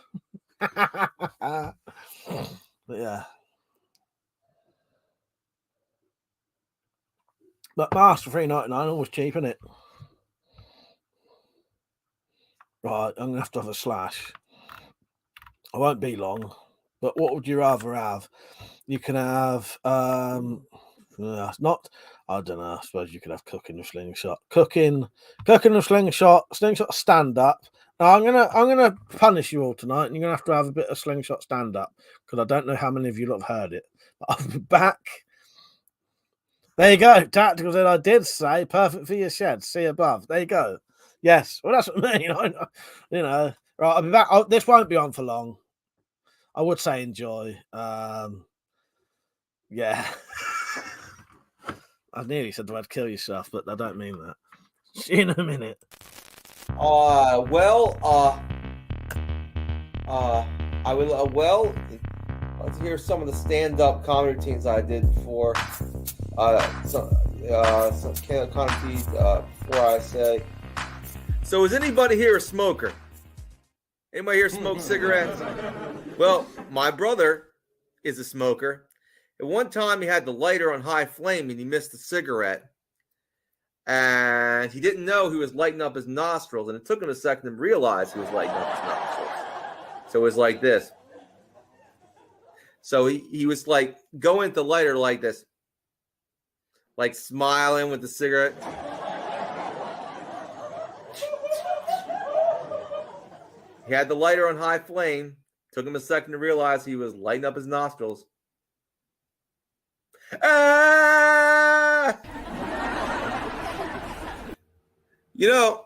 but yeah. But masks for $3.99, always cheap, isn't it? Right, I'm gonna have to have a slash. I won't be long, but what would you rather have? You can have not. I don't know. I suppose you could have cooking with slingshot. Cooking with slingshot stand up. Now I'm gonna punish you all tonight, and you're gonna have to have a bit of slingshot stand up because I don't know how many of you have heard it. But I'll be back. There you go. Tactical said I did say perfect for your shed. See above. There you go. Yes. Well, that's what I mean. Right. I'll be back. This won't be on for long. I would say enjoy. Yeah. I nearly said the word kill yourself, but I don't mean that. See you in a minute. I will. Let's hear some of the stand-up comedy routines I did before. Some comedy before I say. So, is anybody here a smoker? Anybody here smoke cigarettes? Well, my brother is a smoker. At one time, he had the lighter on high flame and he missed the cigarette. And he didn't know he was lighting up his nostrils. And it took him a second to realize he was lighting up his nostrils. So it was like this. So he was like going to the lighter like this. Like smiling with the cigarette. He had the lighter on high flame. Took him a second to realize he was lighting up his nostrils. Ah! You know,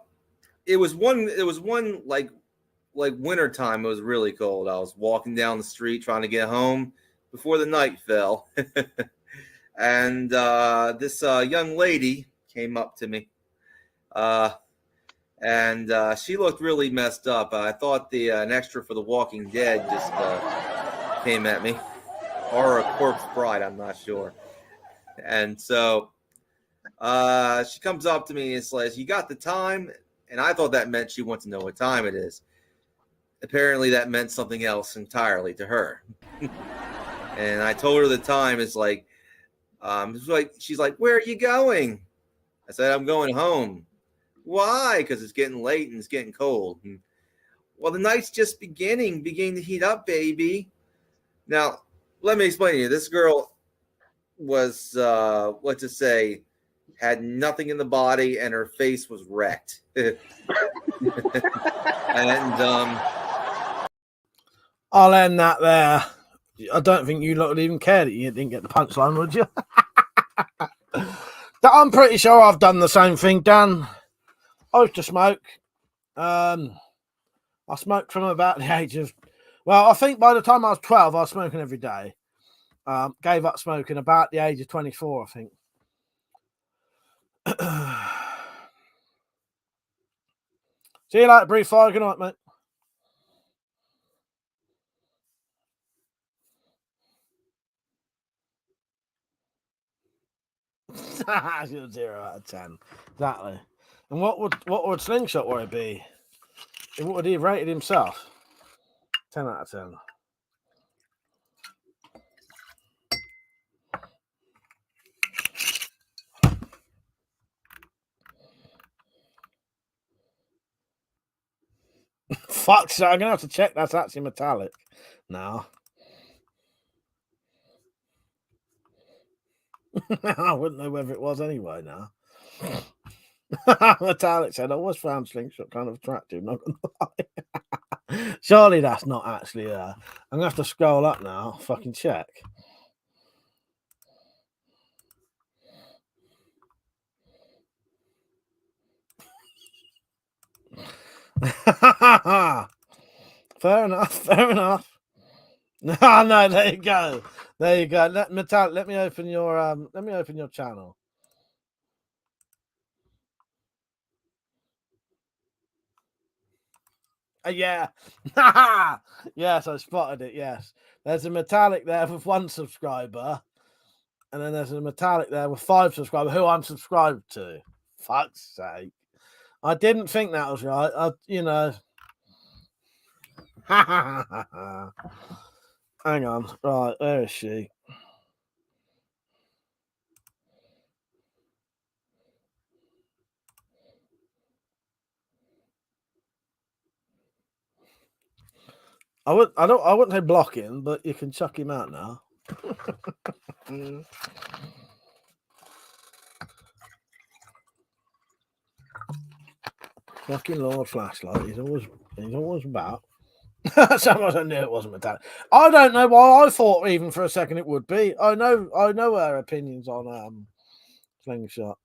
it was one like winter time. It was really cold. I was walking down the street trying to get home before the night fell. And this young lady came up to me. And she looked really messed up. I thought an extra for The Walking Dead just came at me. Or a corpse bride, I'm not sure. And so she comes up to me and says, "You got the time?" And I thought that meant she wants to know what time it is. Apparently that meant something else entirely to her. And I told her the time is she's like, "Where are you going?" I said, "I'm going home." "Why?" "Because it's getting late and it's getting cold." "Well, the night's just beginning to heat up, baby." Now, let me explain to you. This girl was, let's just say, had nothing in the body and her face was wrecked. And I'll end that there. I don't think you lot would even care that you didn't get the punchline, would you? I'm pretty sure I've done the same thing, Dan. I used to smoke. I smoked from about the age of, well, I think by the time I was 12, I was smoking every day. Gave up smoking about the age of 24, I think. See you later, Brief Fire. Good night, mate. Zero out of 10. Exactly. And what would Slingshot Warrior be? What would he have rated himself? 10 out of 10. Fuck's sake, I'm gonna have to check that's actually metallic. No. I wouldn't know whether it was anyway now. Metallic said, "I always found Slingshot kind of attractive, not gonna lie." Surely that's not actually I'm gonna have to scroll up now, fucking check. Fair enough. No, there you go. Let me open your channel. Yeah. Yes, I spotted it. Yes. There's a metallic there with 1 subscriber. And then there's a metallic there with 5 subscribers who I'm subscribed to. Fuck's sake. I didn't think that was right. Hang on. Right, where is she? I wouldn't say block him, but you can chuck him out now. Fucking Lord Flashlight. He's always about. Someone I knew it wasn't metallic. I don't know why I thought even for a second it would be. I know her opinions on Slingshot.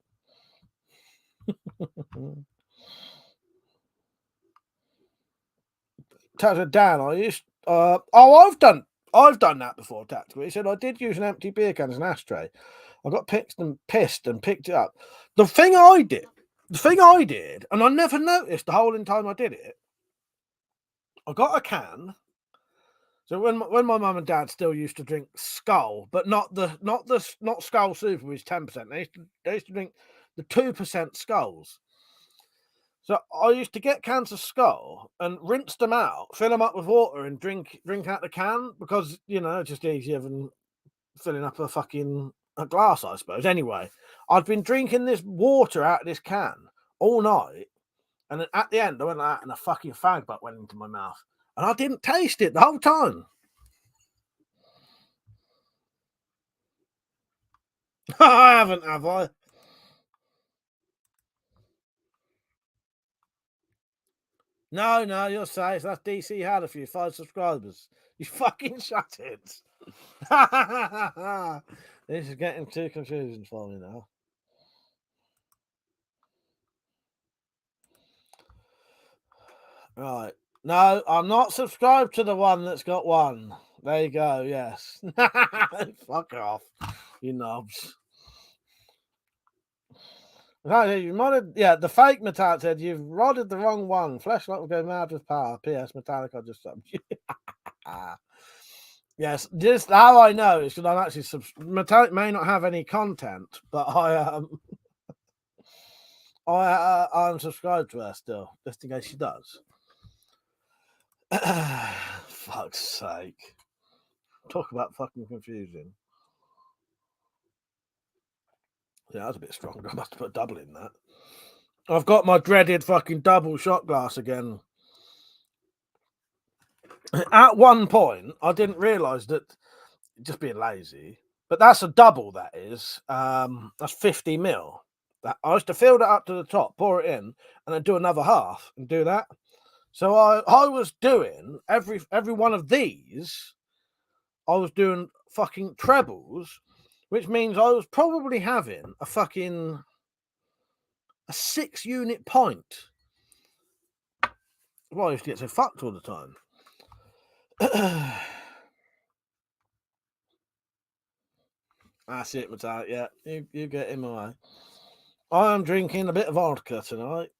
Dan, I've done that before, tactically. He said I did use an empty beer can as an ashtray. I got pissed and picked it up. The thing I did, and I never noticed the whole time I did it. I got a can. So when my mum and dad still used to drink Skull, but not Skull Super, which is 10%. They used to drink the 2% Skulls. So I used to get cans of Skull and rinse them out, fill them up with water, and drink out the can because it's just easier than filling up a glass, I suppose. Anyway, I'd been drinking this water out of this can all night, and then at the end I went out and a fucking fag butt went into my mouth, and I didn't taste it the whole time. I haven't, have I? No, you're safe. That's DC had a few 5 subscribers. You fucking shut it. This is getting too confusing for me now. Right. No, I'm not subscribed to the one that's got one. There you go. Yes. Fuck off, you knobs. No, you modded. Yeah, the fake Metallic said you've rodded the wrong one. Flashlight will go mad with power. P.S. Metallica just subbed you. Yes, just how I know is because I'm actually Metallic may not have any content, but I'm subscribed to her still, just in case she does. Fuck's sake. Talk about fucking confusing. Yeah, that's a bit stronger. I must have put double in that. I've got my dreaded fucking double shot glass again. At one point, I didn't realise that, just being lazy, but that's a double, that is. That's 50 mil. That I used to fill that up to the top, pour it in, and then do another half and do that. So I was doing every one of these, I was doing fucking trebles, which means I was probably having a 6-unit point. Well, I used to get so fucked all the time. That's it, Metallic. Yeah, you get him away. I am drinking a bit of vodka tonight.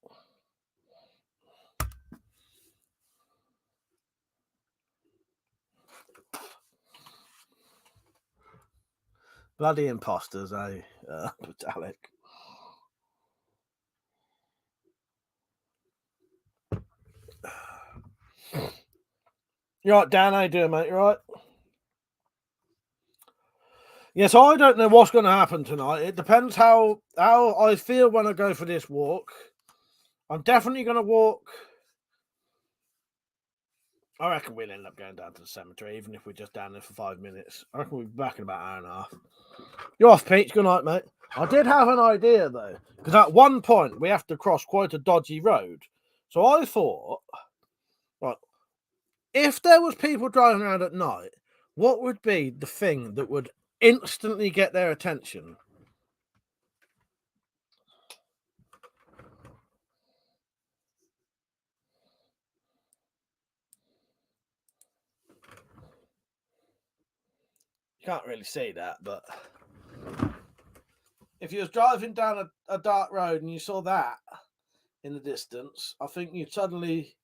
Bloody imposters, eh? Metallic. You right, Dan? How you doing, mate? You right? Yes, I don't know what's going to happen tonight. It depends how I feel when I go for this walk. I'm definitely going to walk. I reckon we'll end up going down to the cemetery, even if we're just down there for 5 minutes. I reckon we'll be back in about an hour and a half. You're off, Peach. Good night, mate. I did have an idea, though, because at one point we have to cross quite a dodgy road. So I thought, right, if there was people driving around at night, what would be the thing that would instantly get their attention? You can't really see that, but if you was driving down a dark road and you saw that in the distance, I think you'd suddenly...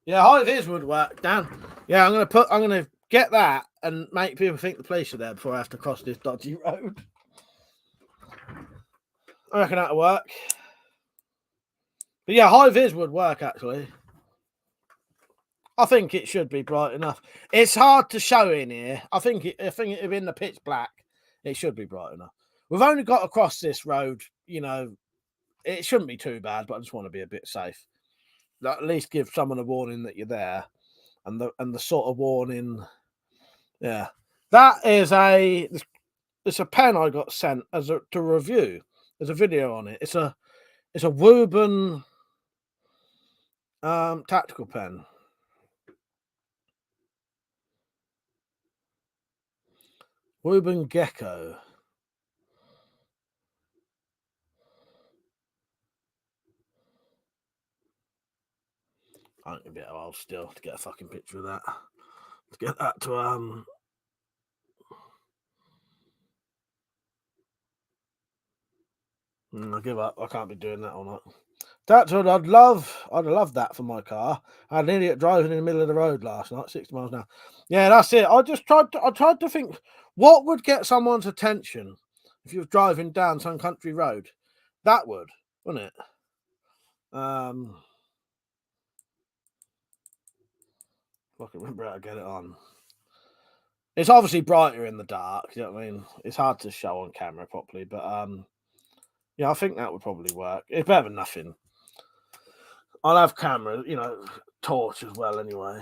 Yeah, high vis would work, Dan. Yeah, I'm gonna get that and make people think the police are there before I have to cross this dodgy road. I reckon that'll work. But yeah, high vis would work, actually. I think it should be bright enough. It's hard to show in here. I think if in the pitch black, it should be bright enough. We've only got across this road, you know, it shouldn't be too bad, but I just want to be a bit safe. At least give someone a warning that you're there, and the sort of warning. Yeah, that is it's a pen I got sent to review. There's a video on it. It's a Wuben tactical pen. Wuben Gecko. I'm gonna be a while still to get a fucking picture of that. To get that to I give up. I can't be doing that all night. That's what I'd love that for my car. I had an idiot driving in the middle of the road last night, 60 miles an hour. Yeah, that's it. I tried to think what would get someone's attention if you were driving down some country road. That would, wouldn't it? I can remember how to get it on. It's obviously brighter in the dark, you know what I mean? It's hard to show on camera properly, but yeah, I think that would probably work. It's better than nothing. I'll have camera, you know, torch as well anyway.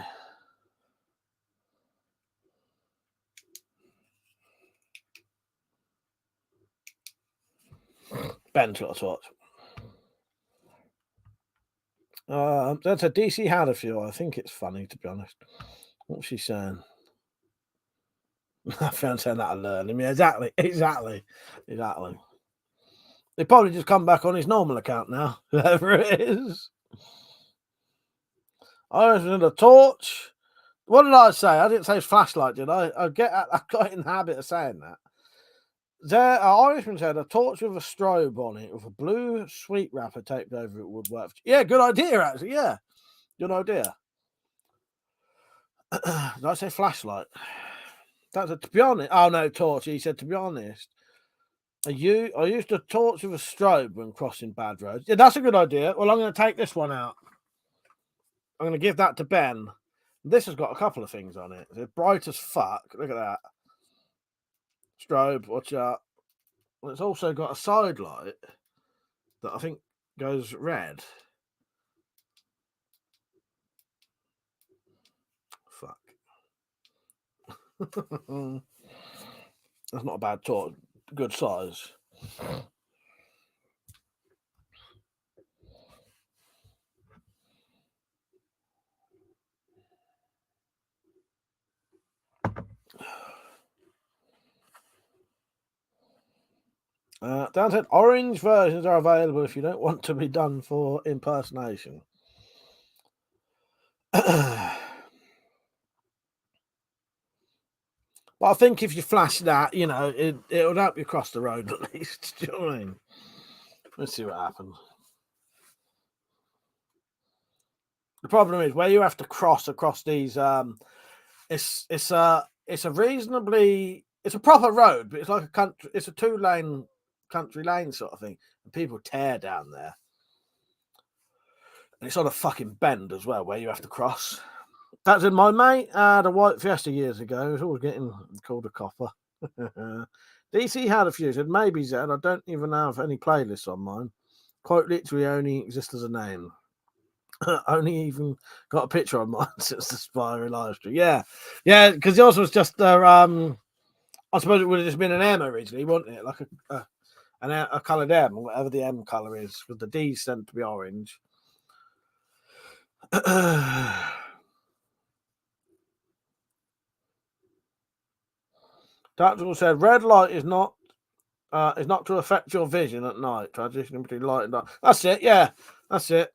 Ben's got a torch. That's a DC Haddonfield. I think it's funny, to be honest. What's she saying? I found saying that I learned him. Yeah, exactly. He probably just come back on his normal account now, whoever it is. I was in a torch. What did I say? I didn't say flashlight, did I? I got in the habit of saying that. There, Irishman said a torch with a strobe on it with a blue sweet wrapper taped over it would work. Yeah, good idea, actually. Yeah, good idea. Did I say flashlight? To be honest. Oh no, torch. He said, to be honest, I used a torch with a strobe when crossing bad roads. Yeah, that's a good idea. Well, I'm going to take this one out. I'm going to give that to Ben. This has got a couple of things on it. It's bright as fuck. Look at that. Strobe, watch out. Well, it's also got a side light that I think goes red. Fuck. That's not a bad torch. Good size. Dan said orange versions are available if you don't want to be done for impersonation. But I think if you flash that, you know, it'll help you cross the road at least. Do you know what I mean? Let's see what happens. The problem is where you have to cross across these. It's a proper road, but it's like a country. It's a 2-lane country lane sort of thing, and people tear down there. And it's on a fucking bend as well, where you have to cross. That's in my mate had a white Fiesta years ago. He was always getting called a copper. DC had a few. Said maybe Zed. I don't even have any playlists on mine. Quite literally only exist as a name. Only even got a picture on mine since the Spiro live stream. Yeah, because yours was just I suppose it would have just been an M originally, wouldn't it? Like a coloured M, or whatever the M colour is, with the D sent to be orange. Tactical said red light is not to affect your vision at night. Transitioning between light and dark. That's it. Yeah, that's it.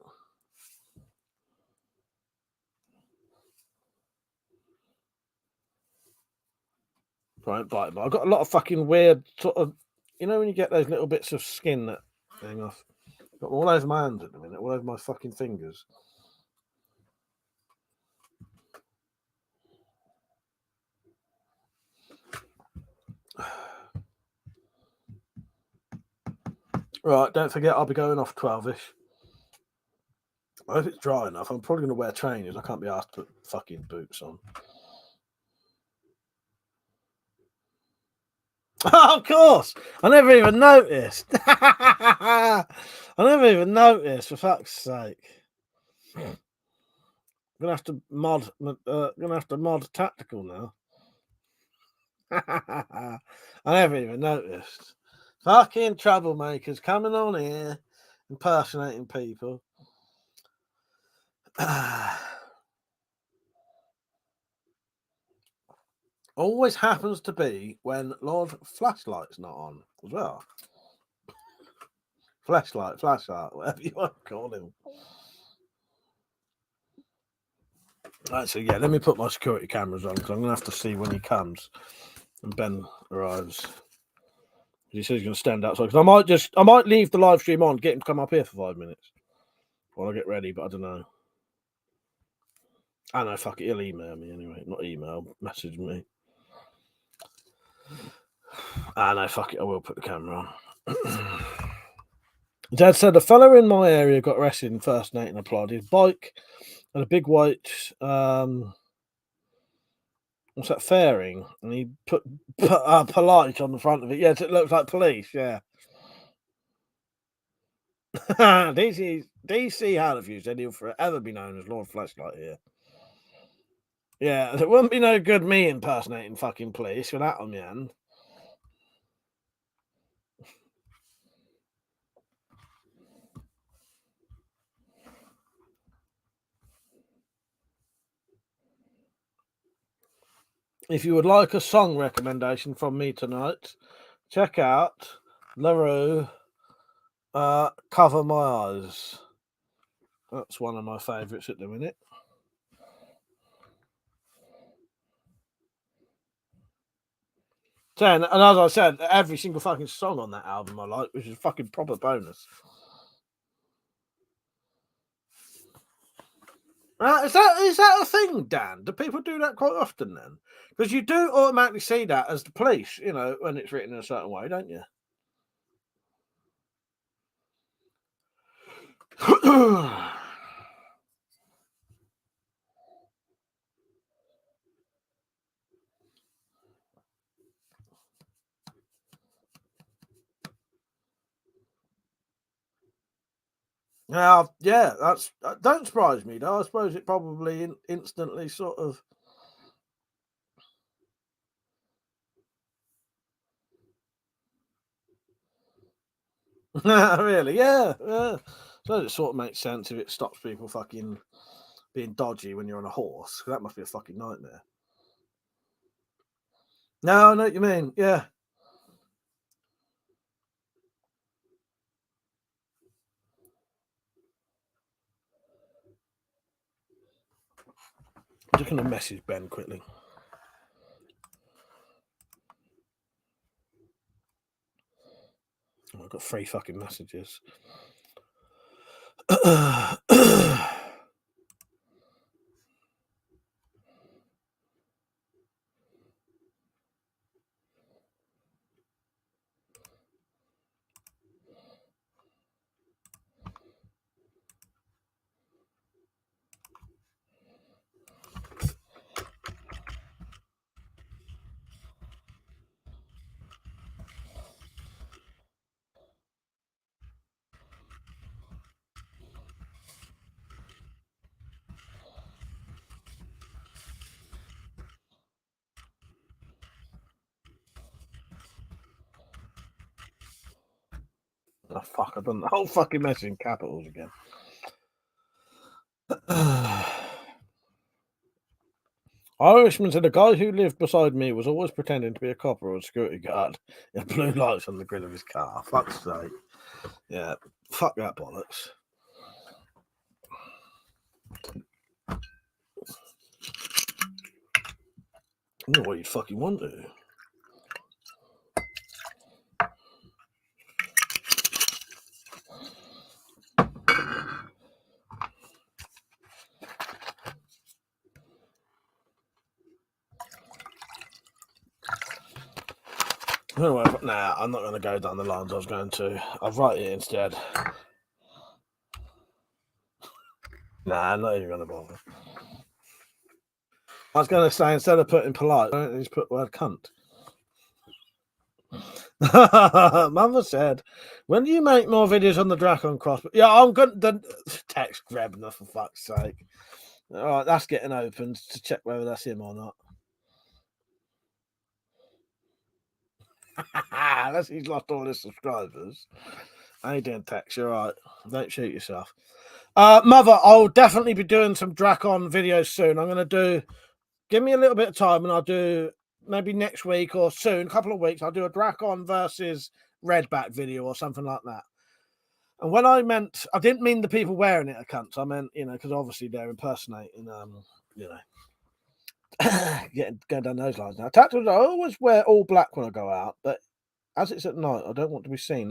Right, but I've got a lot of fucking weird sort of, you know, when you get those little bits of skin that hang off. Got all over my hands at the minute, all over my fucking fingers. Right, don't forget I'll be going off 12ish. I hope it's dry enough. I'm probably going to wear trainers. I can't be asked to put fucking boots on. Oh, of course. I never even noticed. I never even noticed, for fuck's sake. I'm gonna have to mod tactical now. I never even noticed. Fucking troublemakers coming on here, impersonating people. Always happens to be when Lord Flashlight's not on as well. Flashlight, whatever you want to call him. Right, so yeah, let me put my security cameras on because I'm going to have to see when he comes and Ben arrives. He says he's going to stand outside. Because I might leave the live stream on, get him to come up here for 5 minutes while I get ready, but I don't know. I know, fuck it, he'll email me anyway. Not email, message me. I know, fuck it, I will put the camera on. Dad said a fellow in my area got arrested in first night and applied his bike and a big white what's that, fairing, and he put polite on the front of it. Yes, it looks like police. Yeah. DC Hallview said he'll forever be known as Lord Flashlight here. Yeah, there wouldn't be no good me impersonating fucking police with that on my hand. If you would like a song recommendation from me tonight, check out LaRue Cover My Eyes. That's one of my favourites at the minute. And as I said, every single fucking song on that album I like, which is a fucking proper bonus. Is that a thing, Dan? Do people do that quite often then? Because you do automatically see that as the police, you know, when it's written in a certain way, don't you? Now, yeah, that don't surprise me, though. I suppose it probably instantly sort of. Really, yeah. So it sort of makes sense if it stops people fucking being dodgy when you're on a horse. That must be a fucking nightmare. No, I know what you mean. Yeah. I'm just going to message Ben quickly. Oh, I've got 3 fucking messages. Oh, fuck, I've done the whole fucking message in capitals again. Irishman said the guy who lived beside me was always pretending to be a copper or a security guard in blue lights on the grill of his car. Fuck's sake. Yeah, fuck that bollocks. I know what you'd fucking want to. Anyway, nah, I'm not going to go down the lines I was going to. I'll write it instead. Nah, I'm not even going to bother. I was going to say, instead of putting polite, why don't you just put the word cunt? Mother said, when do you make more videos on the Dracon Cross? Yeah, I'm going to text Grebner, for fuck's sake. All right, that's getting opened to check whether that's him or not. Unless he's lost all his subscribers. I ain't doing text, you're right. Don't shoot yourself. Mother, I'll definitely be doing some Dracon videos soon. I'm going to give me a little bit of time and I'll do maybe next week or soon, a couple of weeks, I'll do a Dracon versus Redback video or something like that. And when I didn't mean the people wearing it are cunts. I meant, because obviously they're impersonating, going down those lines now. Tactics, I always wear all black when I go out, but as it's at night, I don't want to be seen.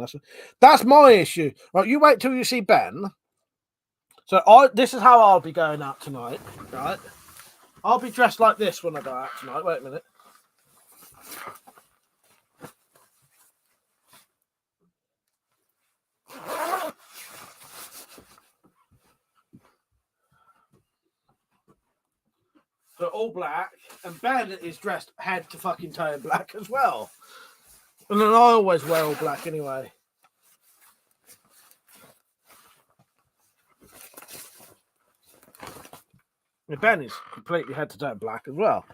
That's my issue. Right, you wait till you see Ben. So this is how I'll be going out tonight, right? I'll be dressed like this when I go out tonight. Wait a minute. So all black, and Ben is dressed head to fucking toe in black as well. And then I always wear all black anyway. And Ben is completely head to toe in black as well.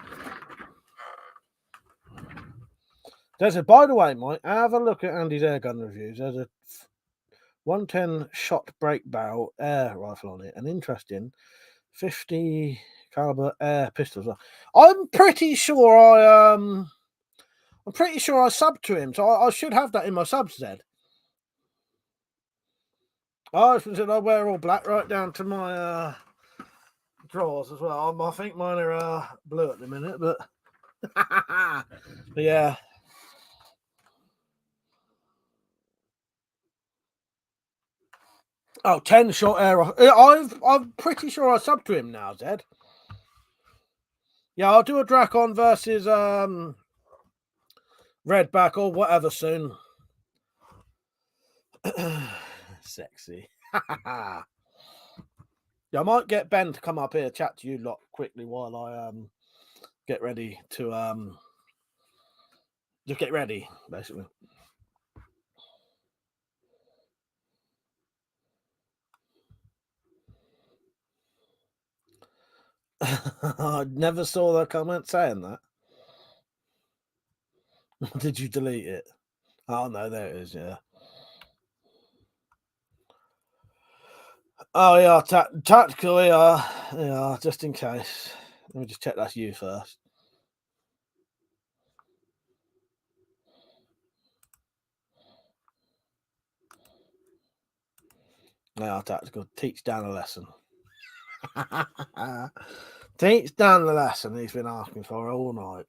By the way, Mike, have a look at Andy's airgun reviews. There's a 110 shot break barrel air rifle on it. An interesting 50 caliber air pistols. I'm pretty sure I subbed to him, so I should have that in my subs then. I wear all black right down to my drawers as well. I think mine are blue at the minute, but, but yeah. Oh, 10 short air off. I'm pretty sure I subbed to him now, Zed. Yeah, I'll do a Dracon versus Redback or whatever soon. Sexy. Yeah, I might get Ben to come up here, chat to you lot quickly while I get ready to just get ready, basically. I never saw the comment saying that. Did you delete it? Oh no, there it is, yeah. Oh yeah, tactical, yeah, just in case. Let me just check that's you first. Yeah, tactical. Teach Dan a lesson. Teach Dan the lesson he's been asking for all night.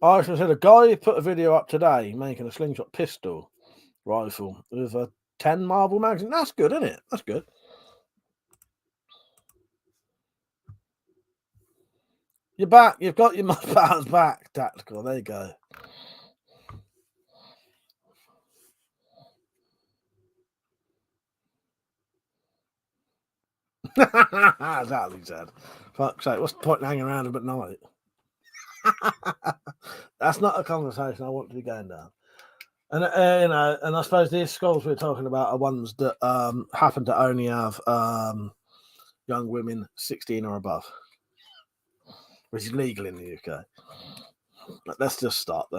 I should have said a guy put a video up today making a slingshot pistol rifle with a 10 marble magazine. That's good, isn't it? That's good. You're back. You've got your powers back, tactical. There you go. Exactly, said. Fuck's sake, what's the point in hanging around him at night? That's not a conversation I want to be going down. And and I suppose these skulls we're talking about are ones that happen to only have young women 16 or above, which is legal in the UK. Let's just stop.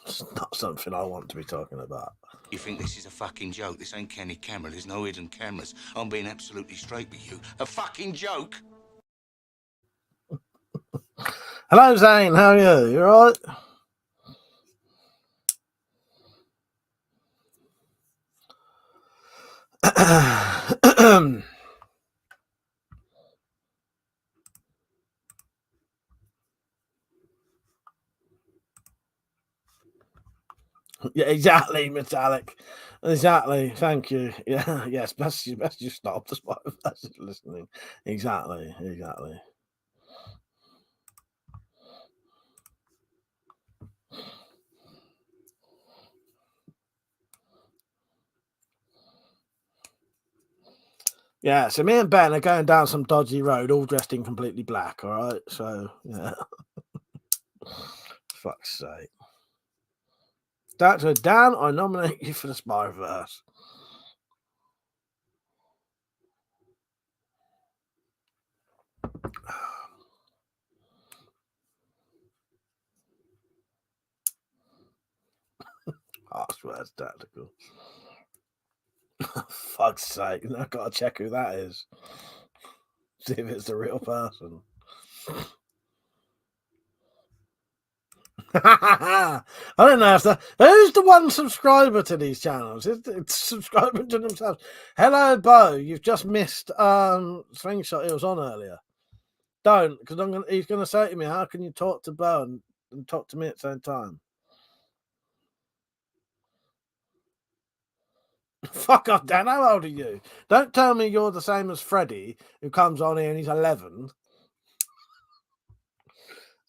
It's not something I want to be talking about. You think this is a fucking joke? This ain't Kenny camera. There's no hidden cameras. I'm being absolutely straight with you. A fucking joke? Hello, Zane. How are you? You all right? Yeah, exactly, Metallic. Exactly. Thank you. Yeah, yes. Best you stop. Despite listening. Exactly. Yeah, so me and Ben are going down some dodgy road, all dressed in completely black. All right, so yeah. Fuck's sake. Dr. Dan, I nominate you for the Spiroverse. I swear it's tactical. Fuck's sake. I've got to check who that is. See if it's the real person. I don't know if who's the one subscriber to these channels? It's subscribing to themselves. Hello, Bo. You've just missed Slingshot. It was on earlier. Don't, because he's gonna say to me, how can you talk to Bo and talk to me at the same time? Fuck off, Dan. How old are you? Don't tell me you're the same as Freddie, who comes on here and he's 11.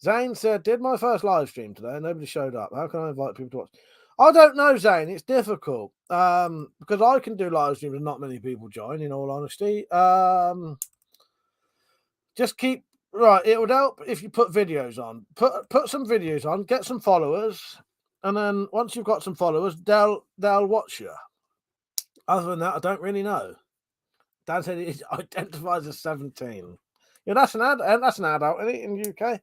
Zane said, did my first live stream today. Nobody showed up. How can I invite people to watch? I don't know, Zane. It's difficult because I can do live streams and not many people join, in all honesty. Just keep... Right, it would help if you put videos on. Put some videos on, get some followers, and then once you've got some followers, they'll watch you. Other than that, I don't really know. Dan said he identifies as 17. Yeah, that's an adult, isn't it, in the UK?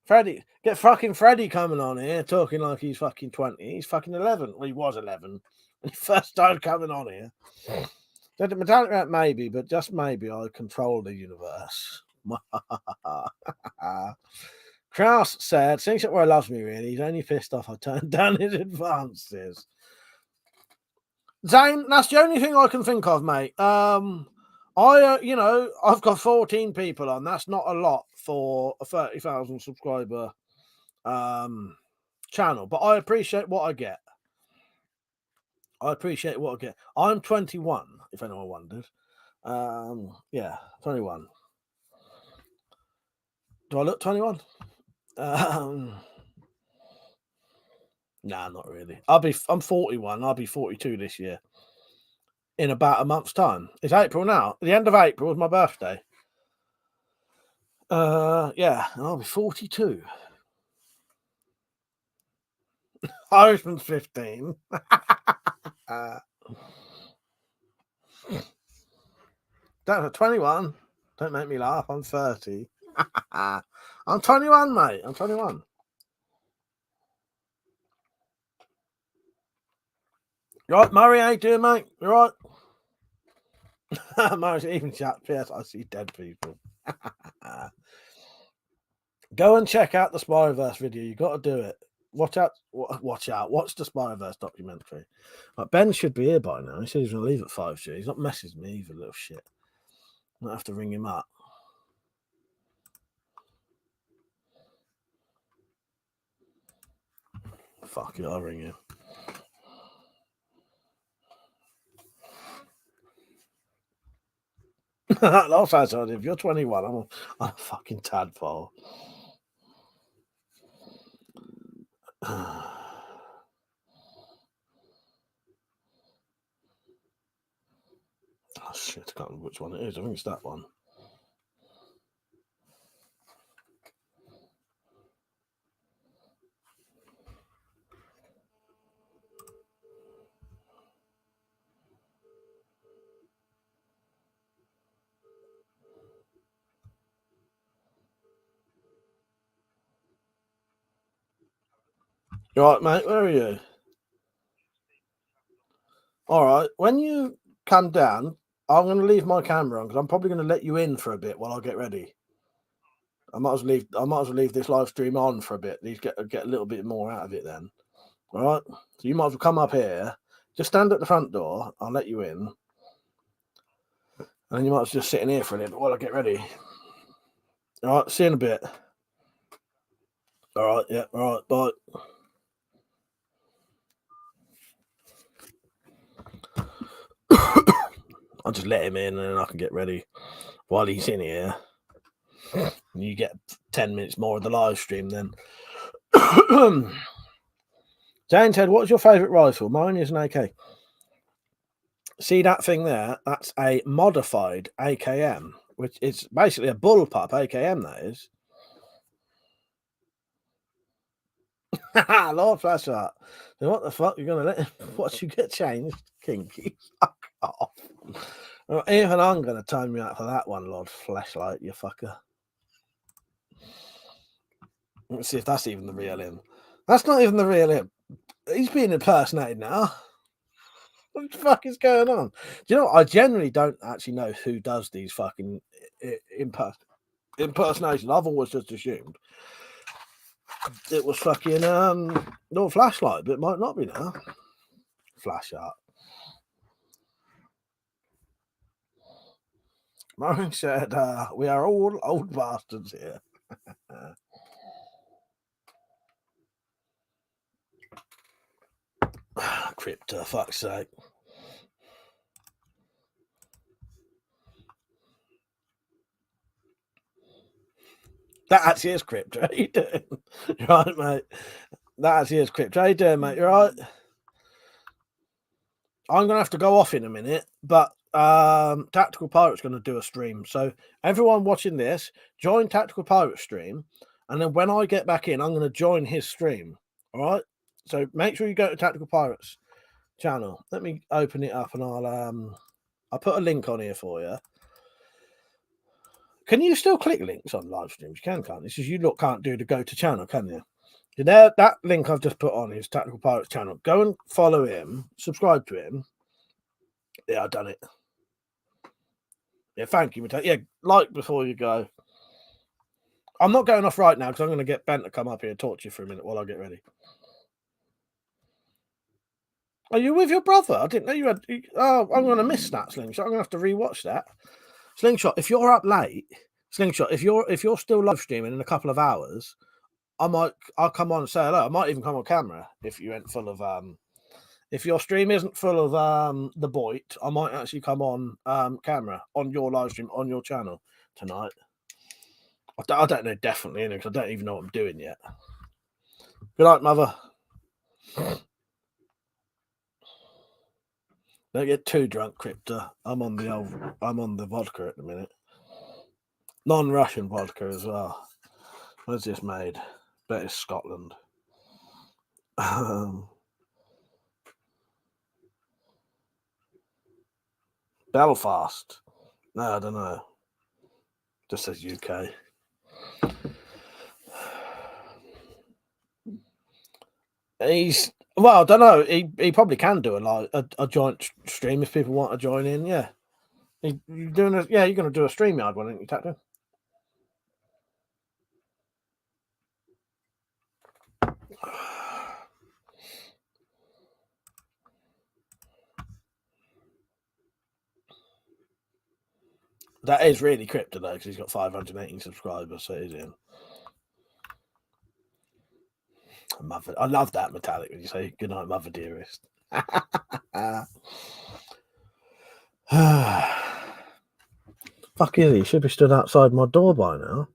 Freddie, get fucking Freddie coming on here talking like he's fucking 20. He's fucking 11. Well, he was 11 when you first started coming on here. So the metallic rat, maybe, but just maybe, I control the universe. Kraus said, "Seeing where he loves me, really. He's only pissed off I turned down his advances." Zane, that's the only thing I can think of, mate. I've got 14 people on. That's not a lot for a 30,000 subscriber channel, but I appreciate what I get. I'm 21, if anyone wondered. Yeah, 21. Do I look 21? Nah, not really. I'm 41. I'll be 42 this year. In about a month's time. It's April now. The end of April was my birthday. Yeah, and I'll be 42. Irishman's 15. Don't 21. Don't make me laugh. I'm 30. I'm 21, mate. I'm 21. You right, Murray? How you doing, mate? You right? Murray's even chat. Yes, I see dead people. Go and check out the Spiroverse video. You got to do it. Watch out. Watch the Spiroverse documentary. Like, Ben should be here by now. He said he's going to leave at 5G. He's not messaged me either, little shit. I might have to ring him up. Fuck it, I'll ring him. Last I said, if you're 21, I'm a fucking tadpole. Oh shit, I can't remember which one it is. I think it's that one. You all right, mate? Where are you? All right. When you come down, I'm going to leave my camera on because I'm probably going to let you in for a bit while I get ready. I might as well leave this live stream on for a bit. These get a little bit more out of it then. All right. So you might as well come up here. Just stand at the front door. I'll let you in. And you might as well just sit in here for a little bit while I get ready. All right. See you in a bit. All right. Yeah. All right. Bye. I'll just let him in and then I can get ready while he's in here. You get 10 minutes more of the live stream then. Jane said, "What's your favourite rifle?" Mine is an AK. See that thing there? That's a modified AKM, which is basically a bullpup AKM, that is. Lord Flashheart. So what the fuck? You're going to let him watch you get changed? Kinky. Fuck off. Well, even I'm going to time you out for that one, Lord Flashlight, you fucker. Let's see if that's even the real him. That's not even the real him. He's being impersonated now. What the fuck is going on? Do you know what? I generally don't actually know who does these fucking impersonations. I've always just assumed it was fucking Lord Flashlight, but it might not be now. Flash up. Marvin said, "We are all old bastards here." Crypto, fuck's sake. That actually is Crypto. How you doing? You right, mate? That actually is Crypto. How you doing, mate? You right? I'm going to have to go off in a minute, but Tactical Pirate's going to do a stream. So everyone watching this, join Tactical Pirate stream. And then when I get back in, I'm going to join his stream. All right? So make sure you go to Tactical Pirates channel. Let me open it up and I'll put a link on here for you. Can you still click links on live streams? You can, can't you? It's just you can't do the go to channel, can you? You know, that link I've just put on his Tactical Pirates channel. Go and follow him, subscribe to him. Yeah, I've done it. Yeah, thank you. Yeah, like before you go. I'm not going off right now because I'm going to get Ben to come up here and talk to you for a minute while I get ready. Are you with your brother? I didn't know you had. Oh, I'm going to miss that, Slingshot. I'm going to have to rewatch that. Slingshot, if you're up late, Slingshot, if you're still live streaming in a couple of hours, I'll come on and say hello. I might even come on camera if you ain't full of if your stream isn't full of the Boit, I might actually come on camera on your live stream on your channel tonight. I don't know definitely, because I don't even know what I'm doing yet. Good night, mother. Don't get too drunk, Crypto. I'm on the vodka at the minute. Non-Russian vodka as well. Where's this made? Bet it's Scotland. Belfast. No, I don't know. Just says UK. Well, I don't know. He probably can do a joint stream if people want to join in. Yeah, you're going to do a StreamYard one, aren't you, Tacto? That is really Crypto though, because he's got 518 subscribers, so he's in. Mother, I love that metallic when you say "Good night, mother dearest." Fuck is he? He should be stood outside my door by now.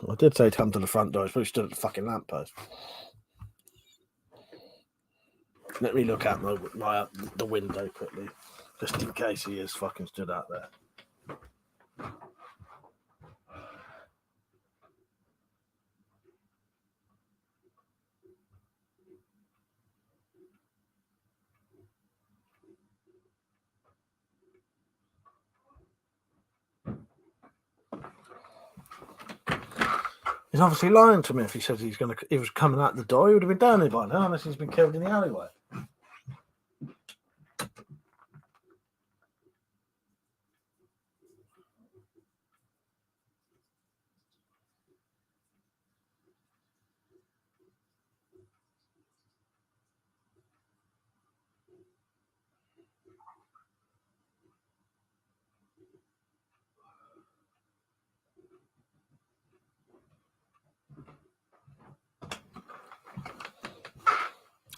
I did say to come to the front door. He's probably stood at the fucking lamppost. Let me look out the window quickly, just in case he is fucking stood out there. He's obviously lying to me if he says he was coming out the door. He would have been down there by now, unless he's been killed in the alleyway.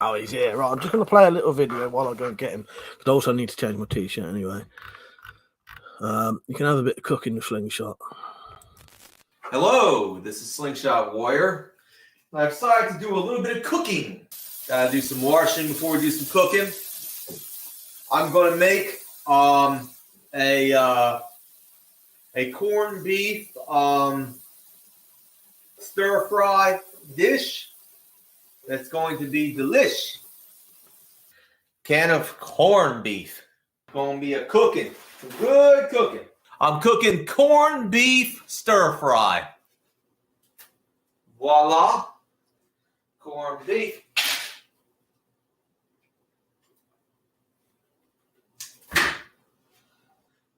Oh, he's here. Right, I'm just going to play a little video while I go and get him. But I also need to change my t-shirt anyway. You can have a bit of cooking with Slingshot. Hello, this is Slingshot Warrior. I decided to do a little bit of cooking. Gotta do some washing before we do some cooking. I'm going to make a corned beef stir fry dish. That's going to be delish. Can of corned beef. Going to be a cooking. Good cooking. I'm cooking corned beef stir fry. Voila. Corned beef.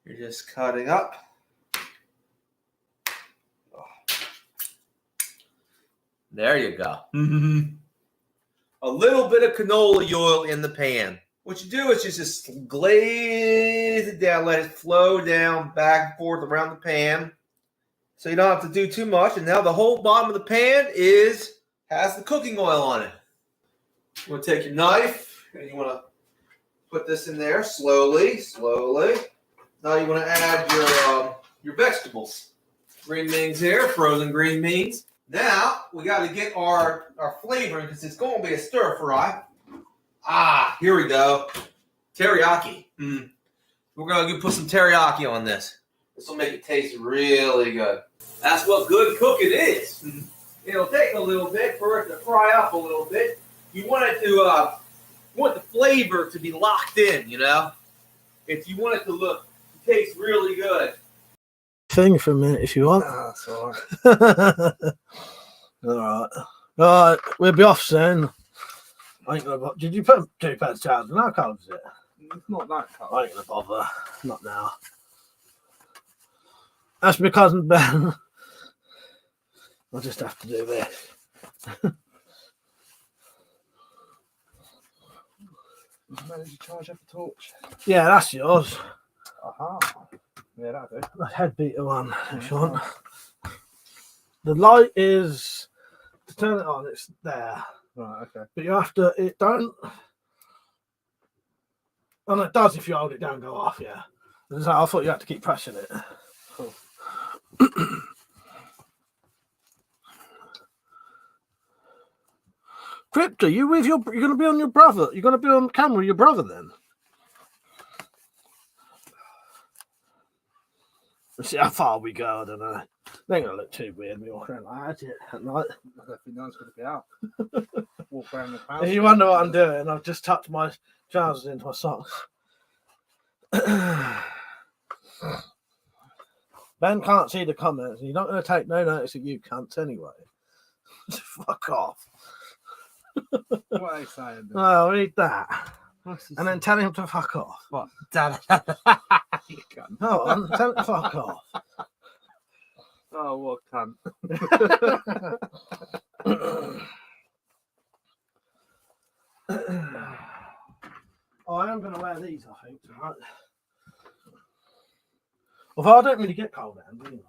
You're just cutting up. There you go. A little bit of canola oil in the pan. What you do is you just glaze it down, let it flow down back and forth around the pan. So you don't have to do too much. And now the whole bottom of the pan has the cooking oil on it. You want to take your knife and you want to put this in there slowly, slowly. Now you want to add your vegetables. Green beans here, frozen green beans. Now we got to get our flavoring because it's going to be a stir fry. Here we go. Teriyaki. We're going to put some teriyaki on this. This will make it taste really good. That's what good cooking is. It'll take a little bit for it to fry up a little bit. You want it to, you want the flavor to be locked in, you know? If you want it to taste really good. thing for a minute if you want. That's all right. All right, we'll be off soon. I ain't gonna. Did you put 2 pairs of trousers? How cold is it? It's not that I cold. ain't gonna bother. Not now. That's my cousin Ben. I'll just have to do this. Did you manage to charge up a torch? Yeah, that's yours. Aha. Yeah, that'll do. That head beater one, if you want. The light is to turn it on. It's there, Right, okay. but you have to. It don't. And it does if you hold it down, go off. Yeah. So I thought you had to keep pressing it. Cool. Crypto, you with your? You're gonna be on your brother. You're gonna be on camera with your brother then. Let's see how far we go. I don't know. They ain't gonna look too weird. Me walking around like that at night. I don't think no one's going to be out. Walk around the house. If you wonder what I'm doing, I've just tucked my trousers into my socks. Ben can't see the comments. You're not going to take no notice of you cunts anyway. Fuck off. What are they saying? Then? Oh, read that. What's he And then tell him to fuck off. What? You cunt. Oh, and tell him to fuck off. Oh, what cunt. Oh, I am going to wear these, I think, tonight. Although I don't really get cold then, do you?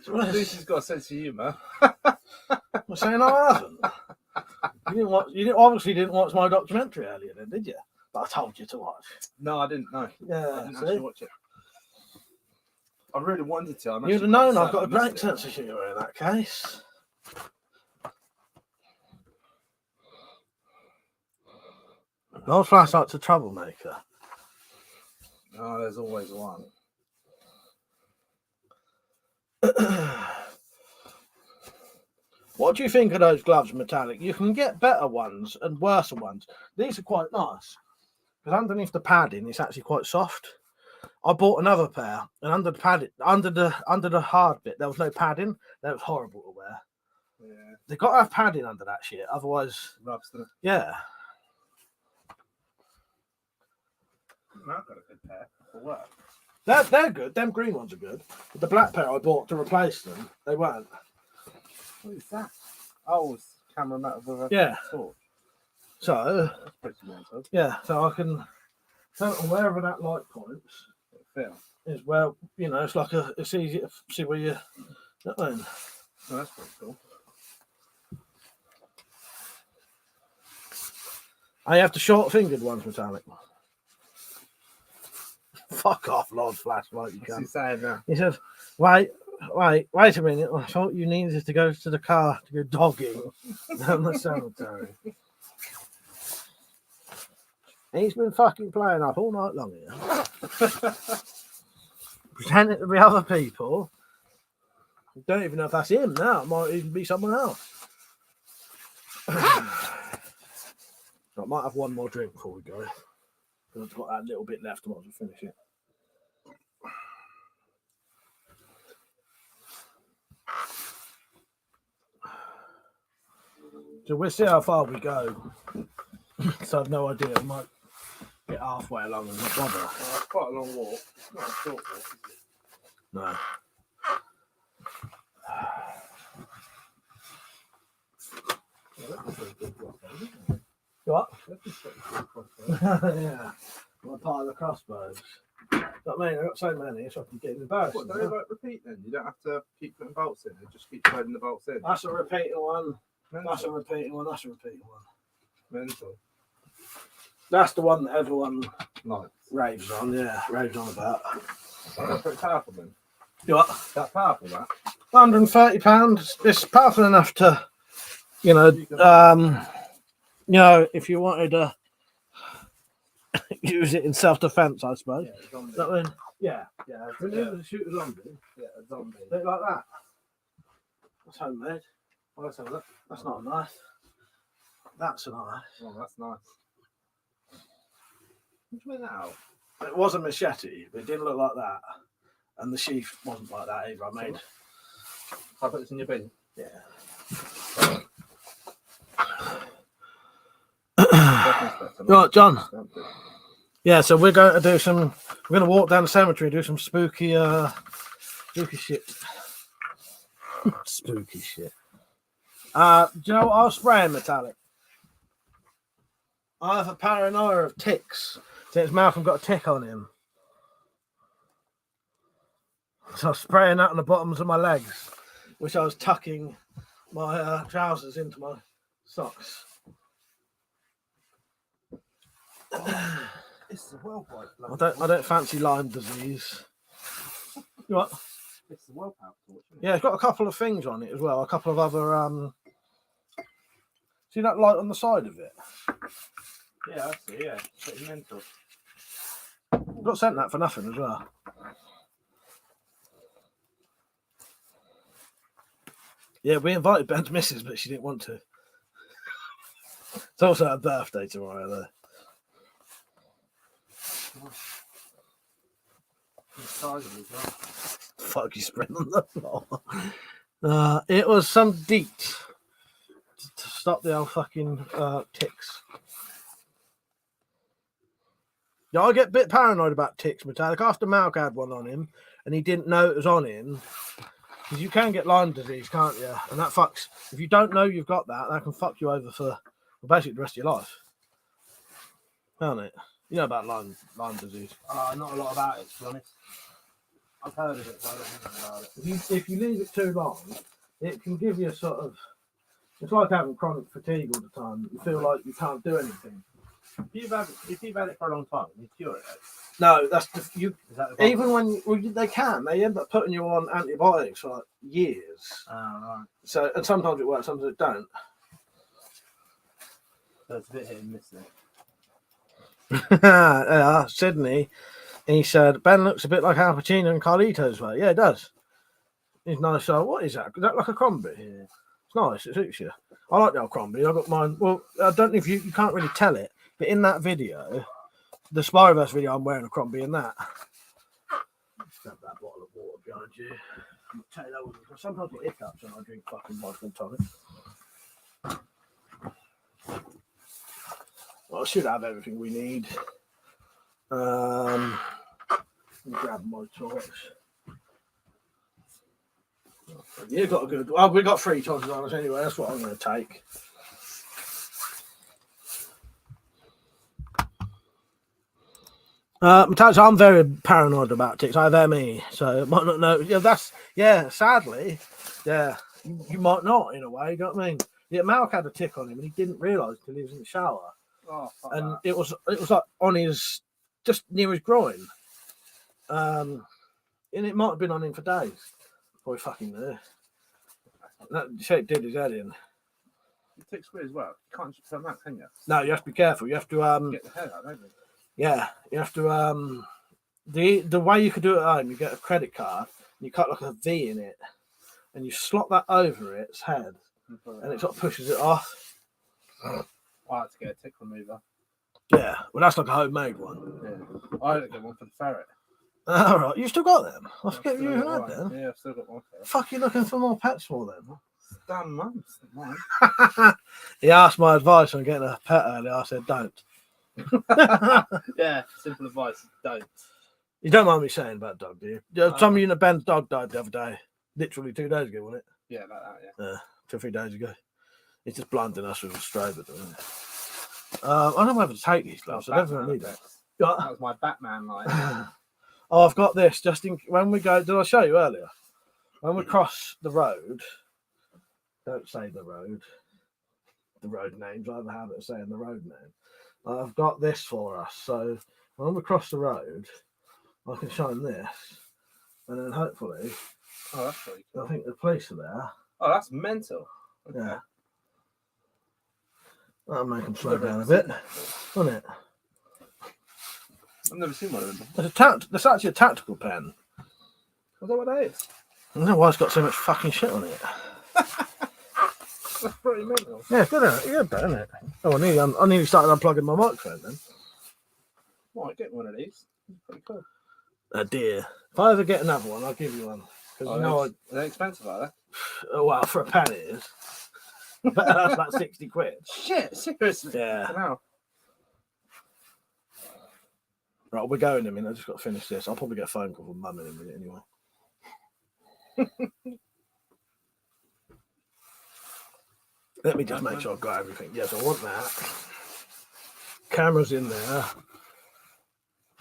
Lucy's got a sense of humour. I'm saying I haven't. You obviously didn't watch my documentary earlier, then, did you? But I told you to watch. No, I didn't know. Yeah, I didn't see? actually watch it. I really wanted to. You'd have known I've got a great sense of humour in that case. Old Flashlight's a troublemaker. Oh, there's always one. What do you think of those gloves, metallic? You can get better ones and worse ones. These are quite nice because underneath the padding, it's actually quite soft. I bought another pair, and under the padding, under the hard bit, there was no padding. That was horrible to wear. Yeah. They got to have padding under that shit, otherwise, Rubs them. yeah. I've got a good pair for work. They're good. Them green ones are good. But the black pair I bought to replace them, they weren't. What is that? Oh, it's camera metal with a Yeah. torch. So That's pretty mental. yeah, so I can so wherever that light points Feel. is where it's like it's easy to see where you. You know what I mean? Oh, that's pretty cool. I have the short-fingered ones, metallic. Fuck off, Lord Flashlight, you What's he can't. saying now? He says, wait a minute. I thought you needed to go to the car to go dogging down the cemetery. He's been fucking playing up all night long here. Pretending to be other people. Don't even know if that's him now. It might even be someone else. I might have one more drink before we go. I've got that little bit left. I might as well finish it. So we'll see how far we go. So I've no idea. I might get halfway along and not bother. It's quite a long walk. It's not a short walk, is it? No. What? Yeah. My pile of crossbows. But I mean, I've got so many, so I can get in the boats. What, do they like repeat then? You don't have to keep putting bolts in, they just keep threading the bolts in. That's a repeating one. Mental. That's a repeating one. That's a repeating one. Mental. That's the one that everyone Nice. raves on. Yeah, raves on about. That's pretty powerful then. You what? That powerful, that. £130. It's powerful enough to, if you wanted to use it in self-defense, I suppose. Yeah, zombie. Is that what I mean? Yeah. When you to shoot a zombie, Yeah, a zombie. bit like that. That's homemade. Oh, let's have a look. That's not a knife. That's a knife. Oh, that's nice. What do you make that out of? It was a machete, but it didn't look like that. And the sheath wasn't like that either. I put this in your bin. Yeah. Right, John. Yeah, so we're going to do some. We're going to walk down the cemetery, do some spooky shit. Spooky shit. Do you know what I was spraying metallic? I have a paranoia of ticks. Since Malcolm got a tick on him. So I was spraying that on the bottoms of my legs, which I was tucking my trousers into my socks. It's the worldwide. I don't fancy Lyme disease. You what? It's the world power torch. Yeah, it's got a couple of things on it as well. A couple of other see that light on the side of it? Yeah, I see. Yeah, it's mental. Got sent that for nothing as well. Yeah, we invited Ben's missus, but she didn't want to. It's also her birthday tomorrow, though. Fuck, you spread on the floor. It was some DEET to stop the old fucking ticks. Yeah, I get a bit paranoid about ticks, Metallic. After Malk had one on him, and he didn't know it was on him, because you can get Lyme disease, can't you? And that fucks. If you don't know you've got that, that can fuck you over for basically the rest of your life, can't it? You know about Lyme disease? Not a lot about it, to be honest. I've heard of it, but I don't know about it. If you leave it too long, it can give you a sort of. It's like having chronic fatigue all the time. You feel like you can't do anything. If you've had it for a long time, you cure it. No, that's you. Is that the Even when they end up putting you on antibiotics for like years. Right. So, and sometimes it works, sometimes it don't. So it's a bit hit and miss then. Sydney, he said Ben looks a bit like Al Pacino and Carlito's way. Yeah, it does. He's nice. So what is that? Is that like a Crombie? Yeah. It's nice. It suits you. I like the old Crombie. I got mine. Well, I don't know if you can't really tell it, but in that video, the Spiroverse video, I'm wearing a Crombie in that. Just have that bottle of water behind you. I'll tell you that one, because sometimes I get hiccups when I drink fucking vodka tonic. Well, I should have everything we need. Let me grab my torch. You got a good. Well, we got 3 torches on us anyway. That's what I'm going to take. I'm very paranoid about ticks. I have ME, so I might not know. Yeah, sadly, yeah, you might not in a way. You know what I mean? Yeah, Malk had a tick on him, and he didn't realise until he was in the shower. And it was like on his, just near his groin, and it might have been on him for days. Boy, fucking knew. That shit did his head in. It takes weird as well. You can't just turn that, can you? No, you have to be careful. You have to Get the hair out, don't you? yeah, you have to the way you could do it at home. You get a credit card, and you cut like a V in it, and you slot that over its head, and it sort of pushes it off. I had to get a tick remover. Yeah, well, that's like a homemade one. Yeah. I had to get one for the ferret. All right, you still got them? I forget you even had them. Yeah, I've still got one. Fuck, you looking for more pets for them? Damn mum. He asked my advice on getting a pet earlier. I said, don't. Yeah, simple advice, don't. You don't mind me saying about dog, do you? Some of you know Ben's dog died the other day. Literally 2 days ago, wasn't it? Yeah, like that, yeah. 2 or 3 days ago. He's just blinding us with a strobe at the minute. I don't know whether to take these gloves. I don't think I need that. That was my Batman line. Oh, I've got this just in when we go. Did I show you earlier? When we cross the road, don't say the road names. I have a habit of saying the road name. I've got this for us. So when we cross the road, I can shine this, and then hopefully, Oh, that's pretty cool. I think the police are there. Oh, that's mental. Okay. Yeah. That'll make them slow down a bit, won't it? I've never seen one of them. There's actually a tactical pen. Is that what that is? I don't know why it's got so much fucking shit on it. That's pretty mental. Yeah, good, isn't it? Yeah, isn't it? Oh, I nearly started unplugging my microphone then. Might get one of these. Pretty cool. A deer. If I ever get another one, I'll give you one. Because Are they expensive, are they? well, for a pen it is. But that's like 60 quid. Shit, seriously. Yeah. Wow. Right, we're going in a minute. I just got to finish this. I'll probably get a phone call from Mum in a minute anyway. Let me just make sure I've got everything. Yes, I want that. Camera's in there.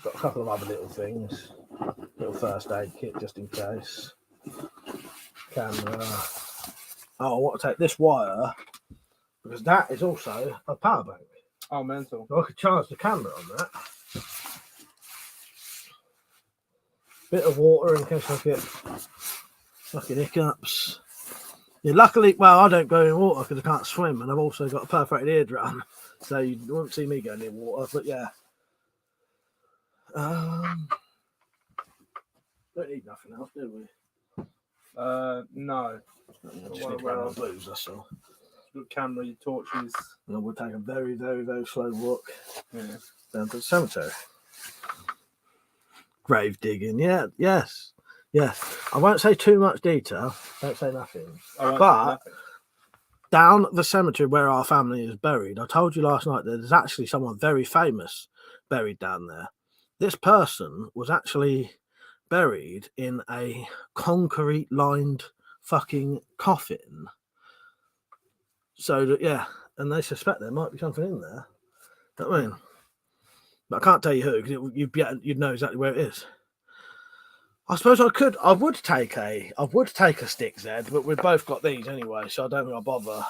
Got a couple of other little things. Little first aid kit just in case. Camera. Oh, I want to take this wire because that is also a power bank. Oh, mental. So I could charge the camera on that. Bit of water in case I get fucking hiccups. Yeah, luckily, well, I don't go in water because I can't swim, and I've also got a perforated eardrum, so you won't see me going in water. But yeah, don't need nothing else, do we? No. I just need to grab my booze. That's all. Your camera, your torches. And we'll take a very, very, very slow walk down to the cemetery. Grave digging, yeah, yes. I won't say too much detail. Don't say nothing. But down the cemetery where our family is buried, I told you last night that there's actually someone very famous buried down there. This person was actually buried in a concrete-lined fucking coffin. So that, yeah, and they suspect there might be something in there. You know what I mean? But I can't tell you who, because you'd know exactly where it is. I suppose I would take a stick Zed, but we've both got these anyway, so I don't think I'll bother.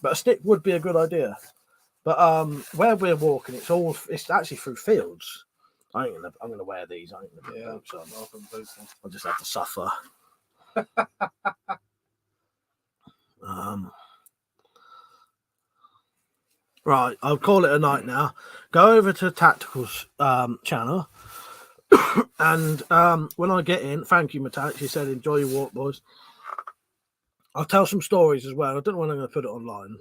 But a stick would be a good idea. But where we're walking, it's actually through fields. I'm gonna wear these. I ain't gonna put boots on. I'll just have to suffer. Right, I'll call it a night now. Go over to Tactical's channel. And when I get in, thank you, Metallic. She said, enjoy your walk, boys. I'll tell some stories as well. I don't know when I'm going to put it online.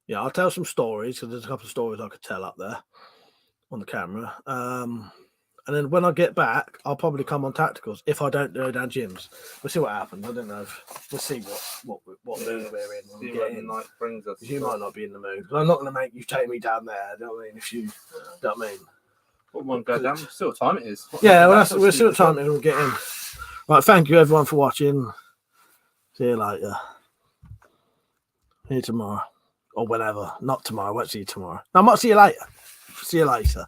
Yeah, I'll tell some stories because there's a couple of stories I could tell up there on the camera. And then when I get back, I'll probably come on Tacticals if I don't go down gyms. We'll see what happens. I don't know. We'll see what mood we're in when we get in. Night brings us. You might not be in the mood. I'm not going to make you take me down there. You know what I mean? If you, know what I mean? What one go down? See what time it is. Yeah, well, we'll see what time it is. We'll get in. Right, thank you everyone for watching. See you later. See you tomorrow. Or whenever. Not tomorrow. I won't see you tomorrow. No, I might see you later. See you later.